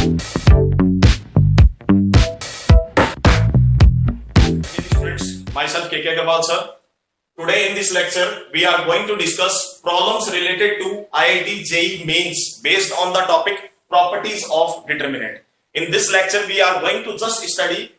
Students, myself KK Agarwal sir. Today in this lecture we are going to discuss problems related to IIT JEE Mains based on the topic properties of determinant. In this lecture we are going to just study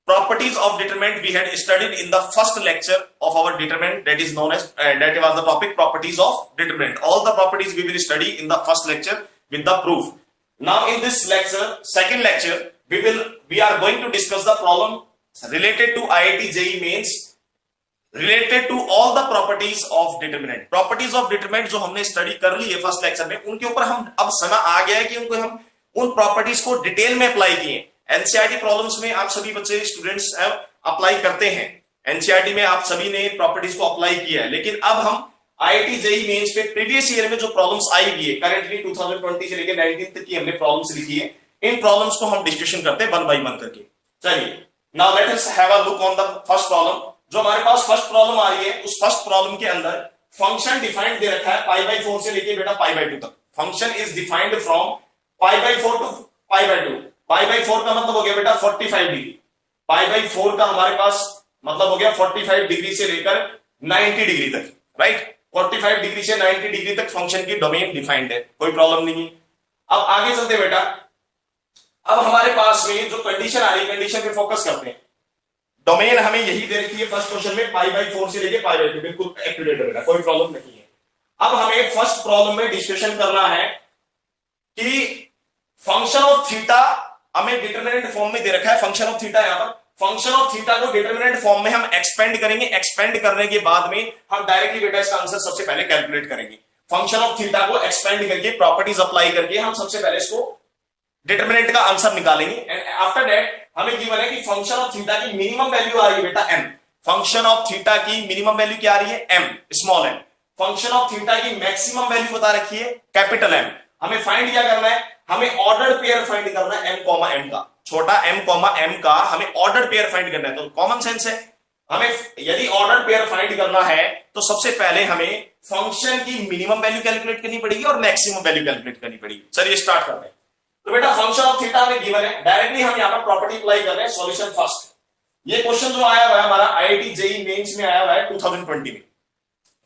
properties of determinant we had studied in the first lecture of our determinant, that is known as that was the topic properties of determinant. All the properties we will study in the first lecture with the proof. Now in this lecture, second lecture, we are going to discuss the problem related to IIT JEE Mains related to all the properties of determinant. Properties of determinant जो हमने study कर ली है first lecture में, उनके ऊपर हम अब समय आ गया है कि उनको हम उन प्रॉपर्टीज को डिटेल में अप्लाई किए। एनसीईआरटी प्रॉब्लम्स में आप सभी बच्चे स्टूडेंट्स अप्लाई करते हैं, एनसीईआरटी में आप सभी ने प्रॉपर्टीज को अप्लाई किया है, लेकिन अब हम आईआईटी जेईई मेंस पे प्रीवियस ईयर में जो प्रॉब्लम्स आई हुई है करंटली 2020 से लेकर 19 तक की हमने प्रॉब्लम्स लिखी है, इन प्रॉब्लम्स को हम डिस्कशन करते हैं वन बाय वन करके। चलिए now let us have a look on the first problem. जो हमारे पास फर्स्ट प्रॉब्लम आ रही है, उस फर्स्ट प्रॉब्लम के अंदर फंक्शन डिफाइंड दे रखा है पाई बाय 4 से लेके बेटा पाई बाय 2 तक। Function is defined from pi by 4 to pi by 2। Pi by 4 का मतलब हो गया बेटा 45 डिग्री। पाई बाय 4 का हमारे पास मतलब हो गया 45 डिग्री से लेकर 90 डिग्री तक, राइट। 45 डिग्री से 90 डिग्री तक फंक्शन की डोमेन डिफाइंड है, कोई प्रॉब्लम नहीं है। अब आगे चलते बेटा, अब हमारे पास में जो कंडीशन आ रही है, कंडीशन पे फोकस करते हैं। डोमेन हमें यही दे रखी है फर्स्ट क्वेश्चन में पाई बाय 4 से लेके पाई बाय 2, बिल्कुल एक्यूरेट है बेटा, कोई प्रॉब्लम नहीं है। अब हमें फर्स्ट प्रॉब्लम में डिस्कशन करना है कि फंक्शन ऑफ थीटा हमें डिटरमिनेंट फॉर्म में दे रखा है। फंक्शन ऑफ थीटा यहां पर फंक्शन ऑफ थीटा को डिटरमिनेंट फॉर्म में हम एक्सपेंड करेंगे। एक्सपेंड करने के बाद में हम डायरेक्टली बेटा इसका आंसर सबसे पहले कैलकुलेट करेंगे। फंक्शन ऑफ थीटा को एक्सपेंड करके प्रॉपर्टीज अप्लाई करके हम सबसे पहले इसको डिटरमिनेंट का आंसर निकालेंगे। एंड आफ्टर दैट हमें गिवन है कि फंक्शन ऑफ थीटा की मिनिमम वैल्यू आ रही है बेटा m। फंक्शन ऑफ थीटा की मिनिमम वैल्यू क्या आ रही है m, small m। Function of theta की मैक्सिमम वैल्यू बता रखी है कैपिटल M। हमें फाइंड क्या करना है, हमें ऑर्डर्ड पेयर फाइंड करना है m, m का, छोटा m, m का हमें ऑर्डर्ड पेयर फाइंड करना है। तो कॉमन सेंस है, हमें यदि ऑर्डर्ड पेयर फाइंड करना है तो सबसे पहले हमें फंक्शन की मिनिमम वैल्यू कैलकुलेट करनी पड़ेगी और मैक्सिमम वैल्यू कैलकुलेट करनी पड़ेगी। चलिए स्टार्ट करते हैं। तो बेटा फंक्शन ऑफ थीटा हमें गिवन है, डायरेक्टली हम यहां पर प्रॉपर्टी अप्लाई कर रहे हैं। सॉल्यूशन फर्स्ट, ये क्वेश्चन जो आया हुआ है हमारा आईआईटी जेईई मेंस में आया हुआ है 2020 में,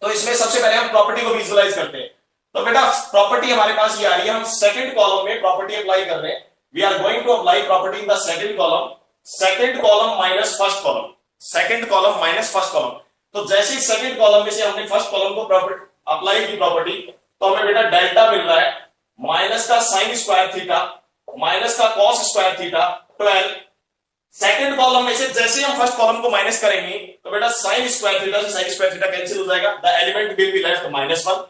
तो इसमें सबसे पहले हम प्रॉपर्टी को विजुअलाइज करते हैं। तो बेटा प्रॉपर्टी हमारे पास ये आ रही है, हम सेकंड कॉलम में प्रॉपर्टी अप्लाई कर रहे हैं। We are going to apply property in the second column minus first column, second column minus first column. तो जैसे ही सेकंड कॉलम में से हमने फर्स्ट कॉलम को प्रॉपर्टी अप्लाई की प्रॉपर्टी, तो हमें बेटा डेल्टा मिल रहा है माइनस का साइन स्क्वायर थीटा माइनस का cos square theta 12। Second column में से जैसे हम फर्स्ट कॉलम को माइनस करेंगे तो बेटा साइन स्क्वायर थीटा से साइन स्क्वायर थीटा कैंसिल हो जाएगा। The element will be left -1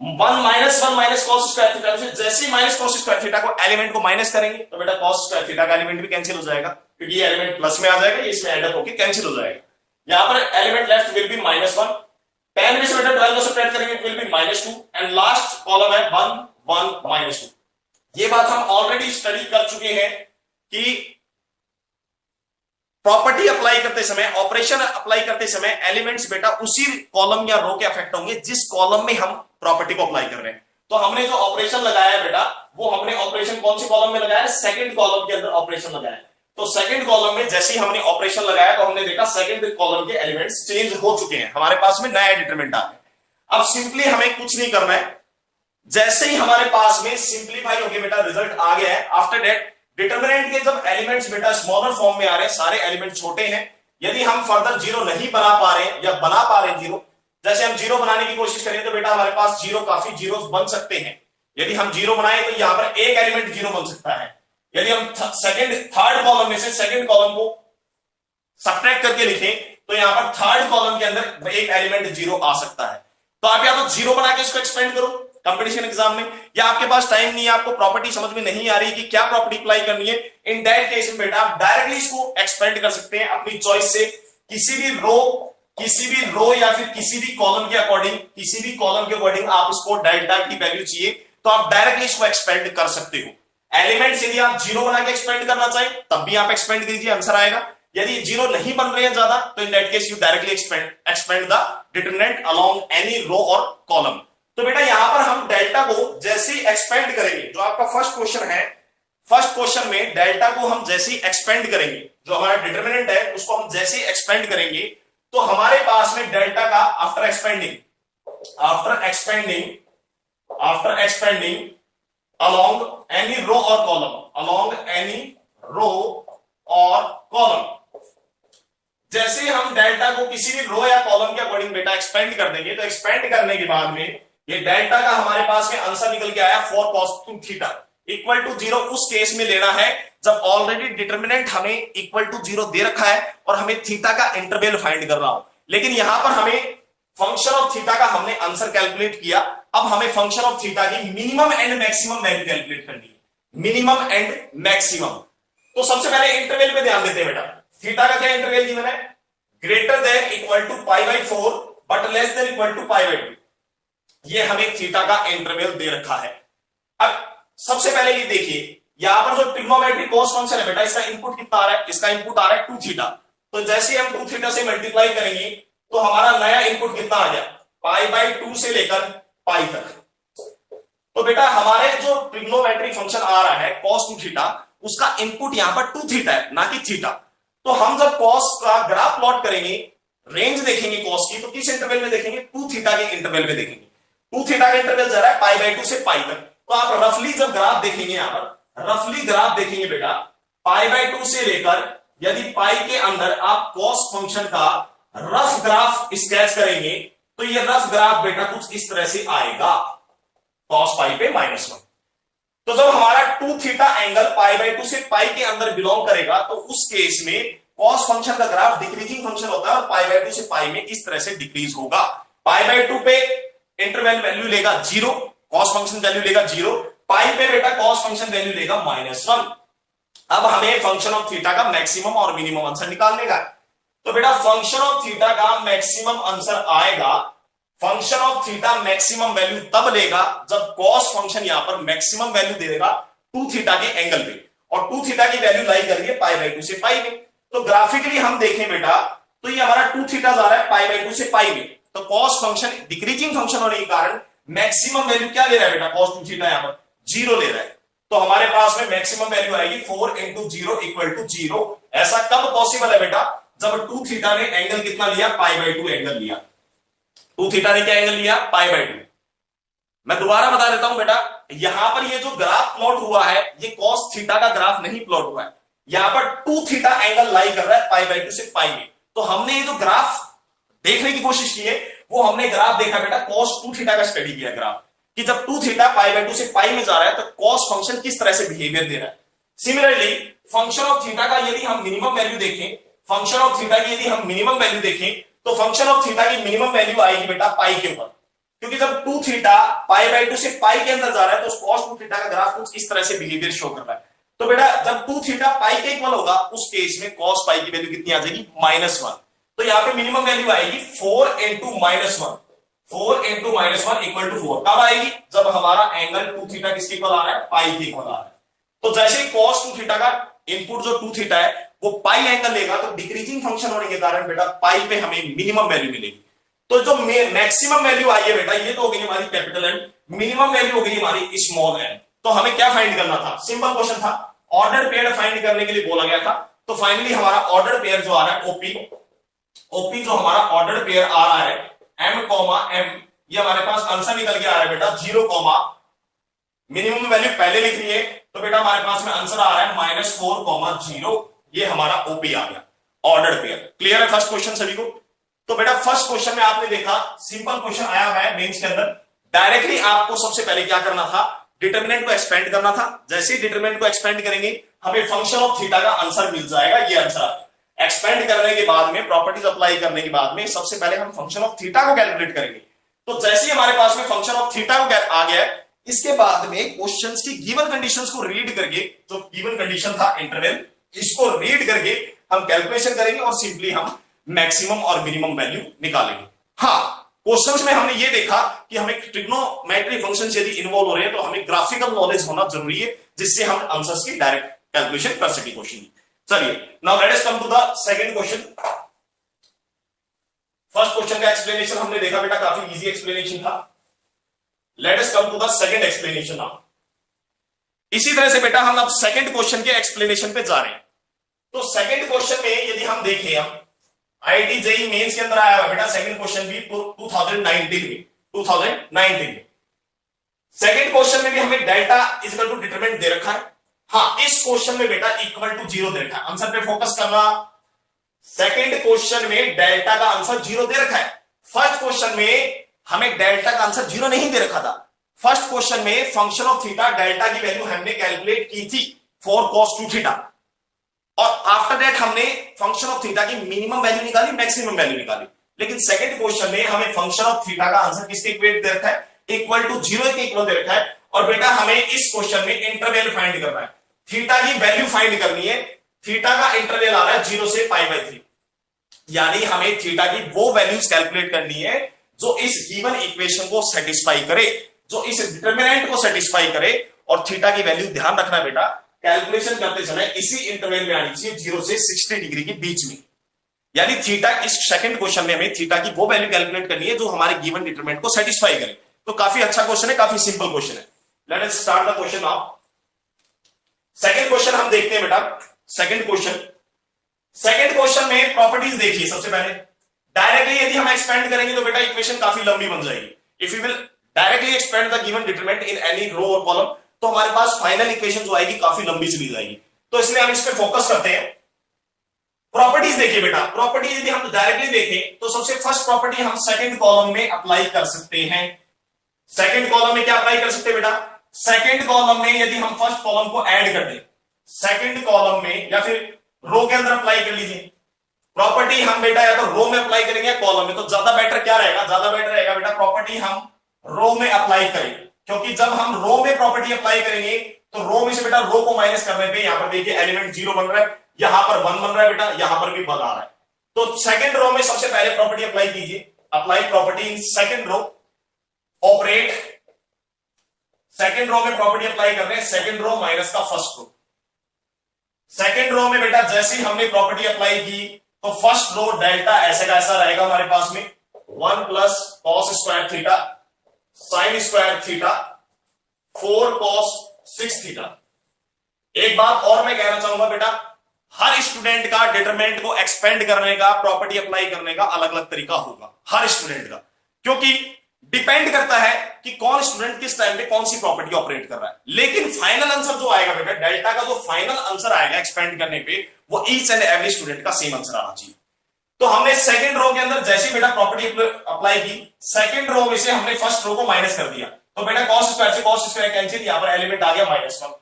-1 minus cos square theta से जैसे ही माइनस कॉस स्क्वायर थीटा को एलिमेंट को माइनस करेंगे तो बेटा कॉस स्क्वायर थीटा का एलिमेंट भी कैंसिल हो जाएगा, क्योंकि ये एलिमेंट प्लस में आ जाएगा, ये इसमें एड अप होकर कैंसिल हो जाएगा। यहां पर एलिमेंट लेफ्ट विल बी -1, 10 में से बेटा 12 को सब्ट्रैक्ट करेंगे it will be -2 and last column है 1 1 -2। ये बात हम ऑलरेडी स्टडी कर चुके हैं कि प्रॉपर्टी अप्लाई करते समय, ऑपरेशन अप्लाई करते समय एलिमेंट्स बेटा उसी कॉलम या रो के अफेक्ट होंगे जिस कॉलम में हम प्रॉपर्टी को अप्लाई कर रहे हैं। तो हमने जो ऑपरेशन लगाया है बेटा, वो हमने ऑपरेशन कौन सी कॉलम में लगाया है, सेकंड कॉलम के अंदर ऑपरेशन लगाया है। तो सेकंड कॉलम में जैसे ही हमने ऑपरेशन लगाया तो हमने देखा सेकंड कॉलम के एलिमेंट्स चेंज हो चुके हैं, हमारे पास में नया डिटरमिनेंट आ गया। अब सिंपली हमें कुछ नहीं करना है, जैसे ही हमारे पास में सिंपलीफाई हो गया बेटा रिजल्ट आ गया है। आफ्टर दैट डिटरमिनेंट के जब एलिमेंट्स बेटा स्मॉलर फॉर्म में आ रहे हैं, सारे एलिमेंट छोटे हैं, यदि हम फर्दर जीरो नहीं बना पा रहे हैं या बना पा रहे हैं जीरो, जैसे हम जीरो बनाने की कोशिश करें तो बेटा हमारे पास जीरो काफी जीरो बन सकते हैं। यदि हम जीरो बनाए तो यहां पर एक एलिमेंट जीरो बन सकता है। यदि हम थर्ड कॉलम में से सेकंड कॉलम को सब्ट्रैक्ट करके लिखें तो यहां पर थर्ड कॉलम के अंदर एक एलिमेंट जीरो आ सकता है। तो आप या तो जीरो बना के इसको एक्सपेंड करो कंपटीशन एग्जाम में, या आपके पास टाइम नहीं है, आपको प्रॉपर्टी समझ में नहीं आ रही कि क्या प्रॉपर्टी अप्लाई करनी है, इन दैट केस में बेटा आप डायरेक्टली इसको एक्सपेंड कर सकते हैं अपनी चॉइस से। किसी भी रो या फिर किसी भी कॉलम के अकॉर्डिंग आप इसको डेल्टा की वैल्यू चाहिए तो आप डायरेक्टली इसको एक्सपेंड कर सकते हो। एलिमेंट्स यदि आप जीरो बना के एक्सपेंड करना चाहें तब भी आप एक्सपेंड कीजिए, आंसर आएगा। यदि जीरो नहीं बन रहे हैं ज्यादा तो in that case you directly expand the determinant along any row और कॉलम। तो बेटा यहां पर हम डेल्टा को जैसे ही एक्सपेंड करेंगे, जो आपका फर्स्ट क्वेश्चन है फर्स्ट क्वेश्चन में डेल्टा को हम जैसे ही एक्सपेंड करेंगे, जो हमारा डिटर्मिनेंट है उसको हम जैसे ही एक्सपेंड करेंगे, तो हमारे पास में डेल्टा का after expanding along any row or column, जैसे हम डेल्टा को किसी भी रो या कॉलम के अकॉर्डिंग बेटा एक्सपेंड कर देंगे, तो एक्सपेंड करने के बाद में ये डेल्टा का हमारे पास में आंसर निकल के आया 4 cos 2 थीटा इक्वल टू 0। उस केस में लेना है जब ऑलरेडी डिटर्मिनेंट हमें इक्वल टू 0 दे रखा है और हमें थीटा का इंटरवल फाइंड करना हो, लेकिन यहां पर हमें फंक्शन ऑफ थीटा का हमने आंसर कैलकुलेट किया। अब हमें फंक्शन ऑफ थीटा की minimum and maximum value calculate करनी है, मिनिमम एंड मैक्सिमम। तो सबसे पहले इंटरवल पे ध्यान देते हैं बेटा। थीटा का क्या इंटरवल गिवन है? Greater than equal to π/4 but less than equal to π/2। ये हमें थीटा का इंटरवल दे रखा है। अब सबसे पहले ये देखिए, यहां पर जो ट्रिग्नोमेट्रिक कॉस फंक्शन है बेटा, इसका इनपुट कितना आ रहा है? इसका इनपुट आ रहा है 2 थीटा। तो जैसे हम 2 थीटा से मल्टीप्लाई करेंगे तो हमारा नया इनपुट कितना आ गया? π/2 से लेकर पाई तक। तो बेटा हमारे जो ट्रिग्नोमेट्रिक फंक्शन आ रहा है cos 2 थीटा, उसका इनपुट यहां पर 2 थीटा है, ना कि थीटा। तो हम जब cos का ग्राफ प्लॉट करेंगे, रेंज देखेंगे cos की, तो किस इंटरवल में देखेंगे? 2 थीटा के इंटरवल में देखेंगे। 2 थीटा का इंटरवल जा रहा है π/2 से पाई तक। तो आप रफली जब ग्राफ देखेंगे, यहां पर रफली ग्राफ देखेंगे बेटा, π/2 से लेकर यदि पाई के अंदर आप cos फंक्शन का रफ ग्राफ स्केच करेंगे, तो ये रफ ग्राफ बेटा कुछ इस तरह से आएगा, cos पाई पे -1। तो जब हमारा 2 थीटा एंगल π/2 से पाई के अंदर बिलोंग करेगा, तो उस केस में cos फंक्शन का ग्राफ डिक्रीजिंग फंक्शन होता है और π/2 से पाई में इस तरह से डिक्रीज होगा। π/2 पे इंटरवल वैल्यू लेगा 0, cos फंक्शन वैल्यू लेगा 0, पाई पे बेटा cos फंक्शन वैल्यू लेगा -1। अब हमें फंक्शन ऑफ थीटा का मैक्सिमम और मिनिमम आंसर निकालने का। तो बेटा फंक्शन ऑफ थीटा का मैक्सिमम आंसर आएगा, function of theta maximum value तब लेगा जब cos फंक्शन यहां पर मैक्सिमम वैल्यू दे देगा 2 थीटा के एंगल पे, और 2 थीटा की वैल्यू लाई कर रही है π/2 से पाई में। तो ग्राफिकली हम देखें बेटा, तो ये हमारा 2 थीटा जा रहा है π/2 से पाई में, तो cos फंक्शन डिक्रीजिंग फंक्शन होने के कारण मैक्सिमम वैल्यू क्या ले रहा है बेटा? cos 2 थीटा यहां पर 0 ले रहा है। तो हमारे पास में मैक्सिमम वैल्यू आएगी 4 × 0 = 0। ऐसा कब पॉसिबल है बेटा? जब 2 थीटा ने एंगल कितना लिया? π/2 एंगल लिया। 2 थीटा ने क्या एंगल लिया? π/2। मैं दोबारा बता देता हूं बेटा, यहां पर ये जो ग्राफ प्लॉट हुआ है, ये cos थीटा का ग्राफ नहीं प्लॉट हुआ है, यहां पर 2 थीटा एंगल लाई कर रहा है π/2 से पाई में। तो हमने ये जो ग्राफ देखने की कोशिश की है, वो हमने ग्राफ देखा बेटा cos 2 थीटा का स्टडी किया ग्राफ, कि जब 2 थीटा π/2 से पाई में जा रहा है तो cos फंक्शन किस तरह से बिहेवियर दे रहा है। सिमिलरली फंक्शन ऑफ थीटा का यदि हम मिनिमम वैल्यू देखें, फंक्शन ऑफ थीटा की यदि हम मिनिमम वैल्यू देखें, तो फंक्शन ऑफ थीटा की मिनिमम वैल्यू आएगी बेटा पाई के ऊपर, क्योंकि जब 2 थीटा π/2 से पाई के अंदर जा रहा है तो cos 2 थीटा का ग्राफ कुछ इस तरह से बिहेवियर शो कर रहा है। तो बेटा जब 2 थीटा पाई के इक्वल होगा, उस केस में cos पाई की वैल्यू कितनी आ जाएगी? -1। तो यहां पे मिनिमम वैल्यू आएगी 4 × -1, 4 × -1 = 4। कब आएगी? जब हमारा एंगल 2 थीटा किसके इक्वल आ रहा है? पाई के इक्वल आ रहा है। तो जैसे ही cos 2 थीटा का इनपुट जो 2 थीटा है वो पाई एंगल लेगा, तो डिक्रीजिंग फंक्शन होने के कारण बेटा पाई पे हमें मिनिमम वैल्यू मिलेगी। तो जो मैक्सिमम वैल्यू आई है बेटा, ये तो हो गई हमारी कैपिटल एन, मिनिमम वैल्यू हो गई हमारी स्मॉल एन। तो हमें क्या फाइंड करना था? सिंपल क्वेश्चन था, ऑर्डर पेयर फाइंड करने के लिए बोला गया था। तो फाइनली हमारा ऑर्डर पेयर जो आ रहा है ओपी जो हमारा ऑर्डर पेयर आ रहा है m, ये हमारे पास आंसर निकल के आ रहा है बेटा 0, मिनिमम वैल्यू पहले लिख रही है, तो बेटा हमारे पास में आंसर आ रहा है -4, 0। ये हमारा ओपी आ गया, ऑर्डर पेयर। क्लियर है फर्स्ट क्वेश्चन सभी को? तो बेटा फर्स्ट क्वेश्चन में आपने देखा सिंपल क्वेश्चन आया हुआ है मेंस के अंदर। डायरेक्टली आपको सबसे पहले क्या करना था? डिटरमिनेंट को एक्सपेंड करना था। जैसे ही डिटरमिनेंट को एक्सपेंड करेंगे, हमें फंक्शन ऑफ थीटा का आंसर मिल जाएगा। ये आंसर एक्सपेंड करने के बाद में, प्रॉपर्टीज अप्लाई करने के बाद में, सबसे पहले हम फंक्शन ऑफ थीटा को कैलकुलेट करेंगे। तो जैसे ही हमारे पास में फंक्शन ऑफ थीटा को आ गया है, इसके बाद में क्वेश्चंस की गिवन कंडीशंस को रीड करके, जो गिवन कंडीशन था इंटरवल, इसको रीड करके हम कैलकुलेशन करेंगे और सिंपली हम मैक्सिमम और मिनिमम वैल्यू निकालेंगे। हाँ, क्वेश्चंस में हमने ये देखा कि हमें ट्रिग्नोमेट्री फंक्शंस यदि इन्वॉल्व हो रहे हैं तो हमें ग्राफिकल नॉलेज होना जरूरी है, जिससे हम आंसर्स की डायरेक्ट कैलकुलेशन कर सके क्वेश्चन की। चलिए now let us come to the second question. First question का एक्सप्लेनेशन हमने देखा बेटा, काफी इजी एक्सप्लेनेशन था। Let us come to the second explanation now. इसी तरह से बेटा हम अब सेकंड क्वेश्चन के एक्सप्लेनेशन पे जा रहे हैं। तो सेकंड क्वेश्चन में यदि हम देखें, हम आईआईटी जेईई मेंस के अंदर आया हुआ बेटा सेकंड क्वेश्चन भी 2019 में सेकंड क्वेश्चन में भी हमें डेल्टा इक्वल टू डिटरमिनेंट दे रखा है। हाँ, इस क्वेश्चन में बेटा इक्वल टू 0 दे रखा है। आंसर पे फोकस करना। सेकंड क्वेश्चन में डेल्टा का आंसर 0 दे रखा है। फर्स्ट क्वेश्चन में हमें डेल्टा का आंसर 0 नहीं दे रखा था। फर्स्ट क्वेश्चन में फंक्शन ऑफ थीटा डेल्टा की वैल्यू हमने कैलकुलेट की थी 4 cos 2 थीटा, और आफ्टर दैट हमने फंक्शन ऑफ थीटा की मिनिमम वैल्यू निकाली, मैक्सिमम वैल्यू निकाली। लेकिन सेकंड क्वेश्चन में हमें फंक्शन ऑफ थीटा का आंसर किसके इक्वल दे रखा है, इक्वल टू 0 के इक्वल दे रखा है। और बेटा हमें इस क्वेश्चन में इंटरवल फाइंड करना है, थीटा की वैल्यू फाइंड करनी है। थीटा का इंटरवल आ रहा है 0 से π/3, यानी हमें थीटा की वो वैल्यूज कैलकुलेट करनी है जो इस गिवन इक्वेशन को सेटिस्फाई करे, जो इस डिटरमिनेंट को सेटिस्फाई करे। और थीटा की वैल्यू ध्यान रखना बेटा, कैलकुलेशन करते समय इसी इंटरवल में आनी चाहिए 0 से 60 डिग्री के बीच में। यानी थीटा, इस सेकंड क्वेश्चन में हमें थीटा की वो वैल्यू कैलकुलेट करनी है जो हमारे गिवन डिटरमिनेंट को सेटिस्फाई करे। तो काफी अच्छा क्वेश्चन है, काफी सिंपल क्वेश्चन है। Let us start the question now. Second question हम देखते हैं बेटा। सेकंड क्वेश्चन में प्रॉपर्टीज देखिए। सबसे पहले डायरेक्टली यदि हम एक्सपेंड करेंगे तो बेटा इक्वेशन काफी लंबी बन जाएगी। If you will directly expand the given determinant in any row और कॉलम, तो हमारे पास फाइनल इक्वेशन जो आएगी काफी लंबी चली जाएगी। तो इसलिए हम इस पे फोकस करते हैं। प्रॉपर्टीज देखिए बेटा। प्रॉपर्टीज यदि हम डायरेक्टली देखें तो सबसे फर्स्ट प्रॉपर्टी हम सेकंड कॉलम में अप्लाई कर सकते हैं। सेकंड कॉलम में क्या अप्लाई कर सकते हैं बेटा, सेकंड कॉलम में यदि हम फर्स्ट कॉलम को ऐड कर दें सेकंड कॉलम में, या फिर रो के अंदर अप्लाई कर लीजिए प्रॉपर्टी हम बेटा, या तो रो में अप्लाई करेंगे या कॉलम में। तो ज्यादा बेटर क्या रहेगा, ज्यादा बेटर रहेगा बेटा प्रॉपर्टी हम रो में अप्लाई करें, क्योंकि जब हम रो में प्रॉपर्टी अप्लाई करेंगे तो रो में से बेटा रो को माइनस करने पे यहां पर देखिए एलिमेंट 0 बन रहा है, यहां पर 1 बन रहा है बेटा, यहां पर भी 1 आ रहा है। तो सेकंड रो में सबसे पहले प्रॉपर्टी अप्लाई कीजिए। Apply property in second row, operate. Second row में प्रॉपर्टी अप्लाई कर रहे हैं, सेकंड रो माइनस का फर्स्ट रो। सेकंड रो में बेटा जैसे ही हमने प्रॉपर्टी अप्लाई की तो फर्स्ट रो डेल्टा ऐसे का ऐसा रहेगा हमारे पास में 1 plus cos square theta sine square theta 4 cos 6 theta. एक बात और मैं कहना चाहूंगा बेटा, हर स्टूडेंट का डिटरमिनेंट को एक्सपेंड करने का, प्रॉपर्टी अप्लाई करने का अलग अलग तरीका होगा हर स्टूडेंट का, क्योंकि डिपेंड करता है कि कौन स्टूडेंट किस टाइम पे कौन सी प्रॉपर्टी ऑपरेट कर रहा है। लेकिन फाइनल आंसर जो आएगा बेटा, डेल्टा का जो फाइनल आंसर आएगा एक्सपेंड करने पे, वो ईच एंड एवरी स्टूडेंट का सेम आंसर आना चाहिए। तो हमने सेकंड रो के अंदर जैसे बेटा प्रॉपर्टी अप्लाई की, सेकंड रो में से हमने फर्स्ट रो को माइनस कर दिया, तो बेटा कॉस स्क्वायर से कॉस स्क्वायर कैंसिल, यहां पर एलिमेंट आ गया -1।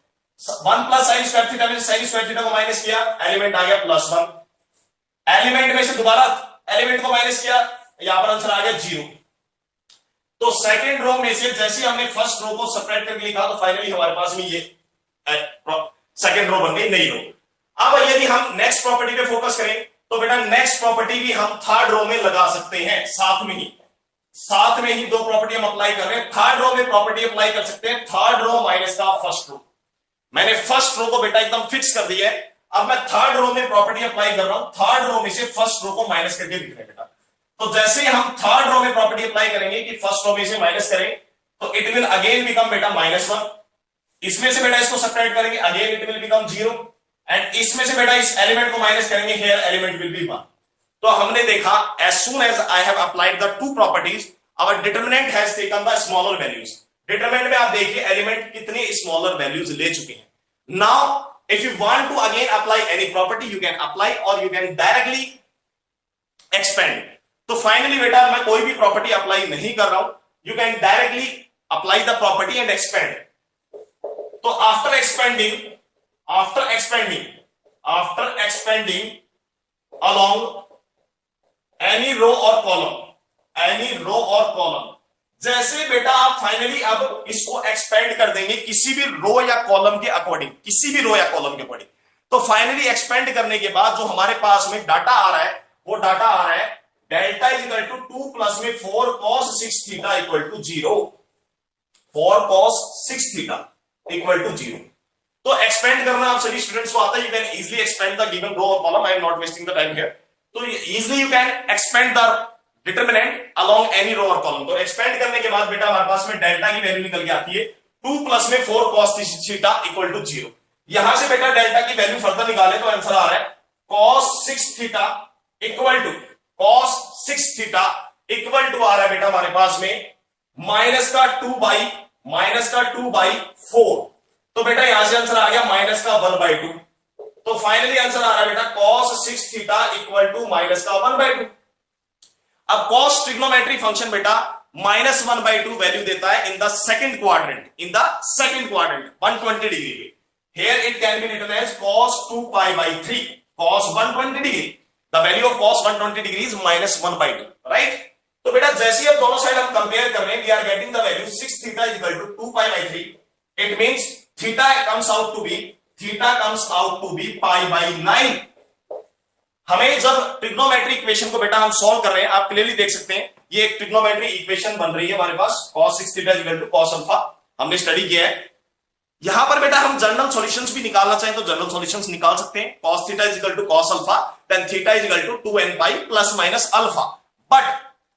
1 प्लस साइन स्क्वायर थीटा में साइन स्क्वायर थीटा को माइनस किया, एलिमेंट आ गया +1। एलिमेंट में से दोबारा एलिमेंट को माइनस किया, यहां पर आंसर आ गया 0। तो सेकंड रो में से जैसे हमने फर्स्ट रो को सेपरेट करके लिखा तो फाइनली हमारे पास में ये सेकंड रो बन गई, नई रो। अब यदि हम नेक्स्ट प्रॉपर्टी पे फोकस करें तो बेटा नेक्स्ट प्रॉपर्टी भी हम थर्ड रो में लगा सकते हैं, साथ में ही दो प्रॉपर्टी हम अप्लाई कर रहे हैं। थर्ड रो में प्रॉपर्टी अप्लाई कर सकते हैं, थर्ड रो माइनस का फर्स्ट रो। मैंने फर्स्ट रो को बेटा एकदम फिक्स कर दिया है, अब मैं थर्ड रो में प्रॉपर्टी अप्लाई कर रहा हूं, थर्ड रो में से फर्स्ट रो को माइनस करके लिख रहे हैं बेटा। तो जैसे ही हम थर्ड रो में प्रॉपर्टी अप्लाई करेंगे कि फर्स्ट रो में से माइनस करें तो इट विल अगेन बिकम बेटा -1। इसमें से बेटा इसको सेपरेट करेंगे, again it will become 0, and इसमें से बेटा इस एलिमेंट को माइनस करेंगे, हियर एलिमेंट विल बी 1। तो हमने देखा as soon as I have applied the two properties our determinant has taken the smaller values. Determinant में आप देखिए एलिमेंट कितने स्मॉलर वैल्यूज ले चुके हैं। Now if you want to again apply any property you can apply और you can directly expand. तो finally बेटा मैं कोई भी प्रॉपर्टी अप्लाई नहीं कर रहा हूं, you can directly apply the property and expand. तो after expanding along any row or column, जैसे बेटा आप फाइनली अब इसको एक्सपेंड कर देंगे किसी भी रो या कॉलम के अकॉर्डिंग, तो फाइनली एक्सपेंड करने के बाद जो हमारे पास में डाटा आ रहा है वो डाटा आ रहा है delta is equal to 2 plus में 4 cos 6 theta equal to 0, 4 cos 6 theta equal to 0। तो एक्सपेंड करना आप सभी स्टूडेंट्स को आता है, you can easily expand the given row और column, I am not wasting the time here. तो easily you can expand the determinant along any row और कॉलम। तो एक्सपेंड करने के बाद बेटा हमारे पास में डेल्टा की वैल्यू निकल के आती है 2 प्लस में 4 cos थीटा इक्वल टू 0। यहां से बेटा डेल्टा की वैल्यू फर्दर निकाले तो आंसर आ रहा है cos 6 theta equal to cos 6 theta equal to आ रहा है बेटा हमारे पास में माइनस का 2/4। तो बेटा यहां से आंसर आ गया माइनस का 1/2। तो फाइनली आंसर आ रहा है बेटा cos 6 theta equal to minus का 1/2। अब cos ट्रिग्नोमेट्रिक फंक्शन बेटा -1/2 वैल्यू देता है इन द सेकंड क्वाड्रेंट 120 डिग्री पे। Here it can be written as cos 2π/3 cos 120 degree. The value of cos 120 degree is -1/2, right? तो बेटा जैसे अब दोनों साइड हम कंपेयर कर रहे हैं, we are getting the value 6 theta is equal to 2π/3. It means theta comes out to be π/9. हमें जब ट्रिग्नोमेट्री इक्वेशन को बेटा हम सॉल्व कर रहे हैं, आप क्लियरली देख सकते हैं ये एक ट्रिग्नोमेट्री इक्वेशन बन रही है हमारे पास cos 6 theta is equal to cos alpha, हमने स्टडी किया है। यहां पर बेटा हम जनरल सॉल्यूशंस भी निकालना चाहें तो जनरल सॉल्यूशंस निकाल सकते हैं। cos theta is equal to cos alpha, then theta is equal to 2n pi plus minus alpha. But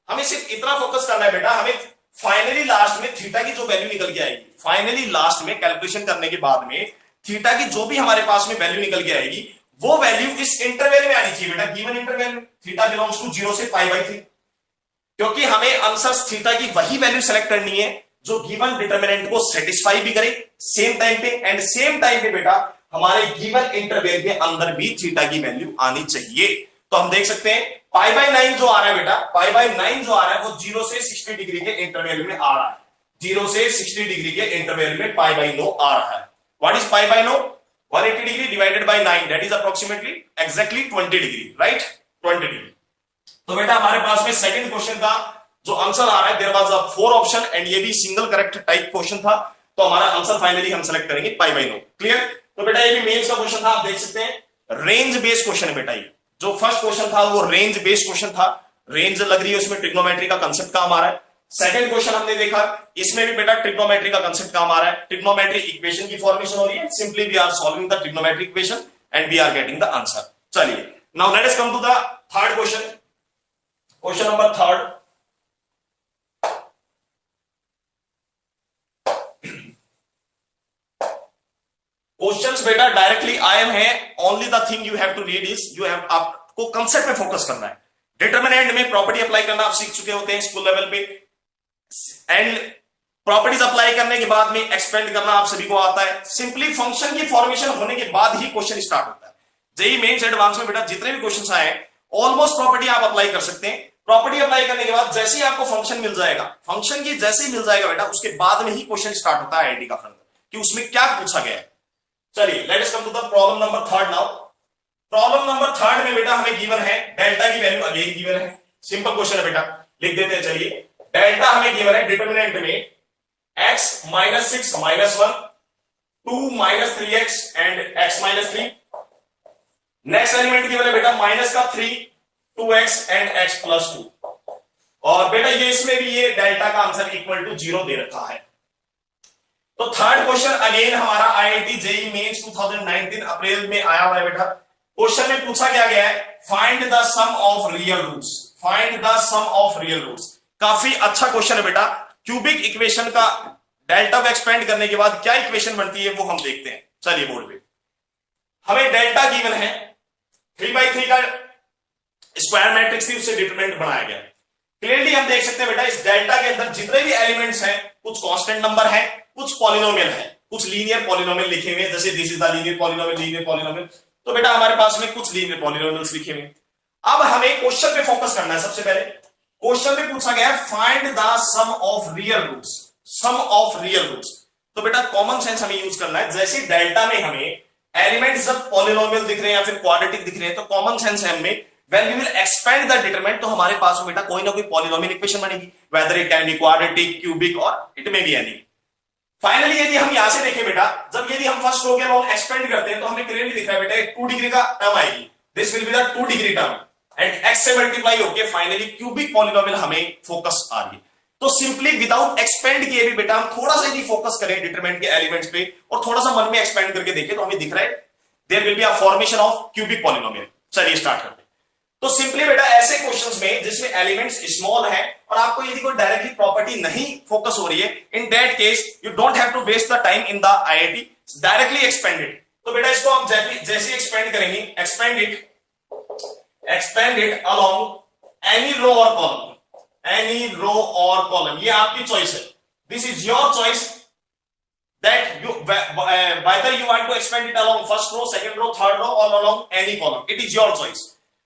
हमें सिर्फ इतना फोकस करना है बेटा, हमें फाइनली लास्ट में थीटा की जो वैल्यू निकल के आएगी, फाइनली लास्ट में कैलकुलेशन करने के बाद में थीटा की जो भी हमारे पास में वैल्यू निकल के आएगी वो वैल्यू इस इंटरवल में आनी चाहिए बेटा, गिवन इंटरवल में थीटा बिलोंग्स टू 0 से π/3, क्योंकि हमें आंसर थीटा की वही वैल्यू सेलेक्ट करनी है जो गिवन डिटरमिनेंट को सेटिस्फाई भी करे सेम टाइम पे, एंड सेम टाइम पे बेटा हमारे गिवन इंटरवल के अंदर भी थीटा की वैल्यू आनी चाहिए। तो हम देख सकते हैं π/9 जो आ रहा है बेटा, π/9 जो आ रहा है वो 0 से 60 डिग्री के इंटरवल में आ रहा है, 0 से 60 डिग्री के इंटरवल में π/9 आ रहा है। What is π/9? 180 degree divided by 9, that is approximately exactly 20 degree, right, 20 degree. तो बेटा हमारे पास में सेकंड क्वेश्चन का जो आंसर आ रहा है there was a 4 option and ये भी सिंगल करेक्ट टाइप क्वेश्चन था, तो हमारा आंसर फाइनली हम सेलेक्ट करेंगे π/9। क्लियर? तो बेटा ये भी मेंस का क्वेश्चन था, आप देख सकते हैं रेंज बेस्ड क्वेश्चन है बेटा। ये जो फर्स्ट क्वेश्चन था वो रेंज बेस्ड क्वेश्चन था, रेंज लग रही है उसमें ट्रिग्नोमेट्री का कंसेप्ट काम आ रहा है। सेकंड क्वेश्चन हमने देखा इसमें भी बेटा ट्रिग्नोमेट्री का कंसेप्ट काम आ रहा है, ट्रिग्नोमेट्री इक्वेशन की फॉर्मेशन हो रही है, simply we are solving the trigonometry equation and we are getting the answer. चलिए now let us come to the third question, question number third. Questions बेटा डायरेक्टली आए हैं, only the thing you have to read is you have, आपको concept पे focus करना है। Determinant में property apply करना आप सीख चुके होते हैं स्कूल लेवल पे, एंड प्रॉपर्टीज अप्लाई करने के बाद में एक्सपेंड करना आप सभी को आता है। सिंपली फंक्शन की फॉर्मेशन होने के बाद ही क्वेश्चन स्टार्ट होता है। जेईई मेंस एडवांस में बेटा जितने भी क्वेश्चन आए ऑलमोस्ट प्रॉपर्टी आप अप्लाई कर सकते हैं। प्रॉपर्टी अप्लाई करने के बाद जैसे ही आपको फंक्शन मिल जाएगा, फंक्शन की जैसे ही मिल जाएगा बेटा उसके बाद में ही क्वेश्चन स्टार्ट होता है आईआईटी का फर्दर कि उसमें क्या पूछा गया है। चलिए let us come to the problem number third now. Problem number third में बेटा हमें गिवन है डेल्टा की वैल्यू अगेन गिवन है, सिंपल क्वेश्चन है बेटा, लिख देते हैं। चलिए डेल्टा हमें गिवन है डिटरमिनेंट में x -6 -1 2 -3x and x -3। Next element given है बेटा -3 2x एंड x +2, और बेटा ये इसमें भी ये डेल्टा का आंसर इक्वल टू 0 दे रखा है। तो थर्ड क्वेश्चन अगेन हमारा आईआईटी जेईई मेंस 2019 अप्रैल में आया हुआ है बेटा। क्वेश्चन में पूछा क्या गया है, find the sum of real roots, find the sum of real roots. काफी अच्छा क्वेश्चन है बेटा। क्यूबिक इक्वेशन का डेल्टा को एक्सपेंड करने के बाद क्या इक्वेशन बनती है वो हम देखते हैं। चलिए बोर्ड पे हमें डेल्टा गिवन है, 3/3 का स्क्वायर मैट्रिक्स थी उससे डिटरमिनेंट बनाया गया। क्लियरली हम देख सकते हैं बेटा इस डेल्टा के अंदर जितने भी एलिमेंट्स हैं कुछ कांस्टेंट नंबर है, कुछ पॉलिनोमियल है, कुछ लीनियर पॉलिनोमियल लिखे हुए, जैसे this is the linear polynomial. तो बेटा हमारे पास में कुछ लीनियर पॉलिनोमियल्स लिखे हुए। अब हमें क्वेश्चन पे फोकस करना है। सबसे पहले क्वेश्चन में पूछा गया है find the sum of real roots, sum of real roots. तो बेटा कॉमन सेंस हमें यूज करना है। जैसे डेल्टा में हमें एलिमेंट्स जब पॉलिनोमियल दिख रहे हैं या फिर क्वाड्रेटिक दिख रहे हैं तो कॉमन सेंस है हमें when we will expand the determinant तो हमारे पास में बेटा कोई ना कोई पॉलिनोमियल इक्वेशन बनेगी, whether it can be quadratic, cubic or it may be any। Finally यदि हम यहां से देखें बेटा, जब यदि हम फर्स्ट रो के अराउंड एक्सपेंड करते हैं तो हमें क्लियरली दिख रहा है बेटा 2 डिग्री का टर्म आएगी, this will be the 2 degree term and x से मल्टीप्लाई होकर फाइनली क्यूबिक पॉलिनोमियल हमें फोकस आ रही है। तो सिंपली विदाउट एक्सपेंड किए भी बेटा हम थोड़ा सा यदि फोकस करें डिटरमिनेंट के एलिमेंट्स पे और थोड़ा सा मन में एक्सपेंड करके देखें तो हमें दिख रहा है there will be a formation of cubic polynomial. चलिए स्टार्ट करते हैं। तो सिंपली बेटा ऐसे क्वेश्चंस में जिसमें एलिमेंट्स स्मॉल है और आपको यदि कोई डायरेक्टली प्रॉपर्टी नहीं फोकस हो रही है, in that case you don't have to waste the time in the IIT, directly expand it. तो बेटा इसको आप जैसे एक्सपेंड करेंगे, expand it along any row और कॉलम, एनी रो और कॉलम, ये आपकी चॉइस है, this is your choice that you whether you want to expand it along first row, second row, third row or along any column, it is your choice।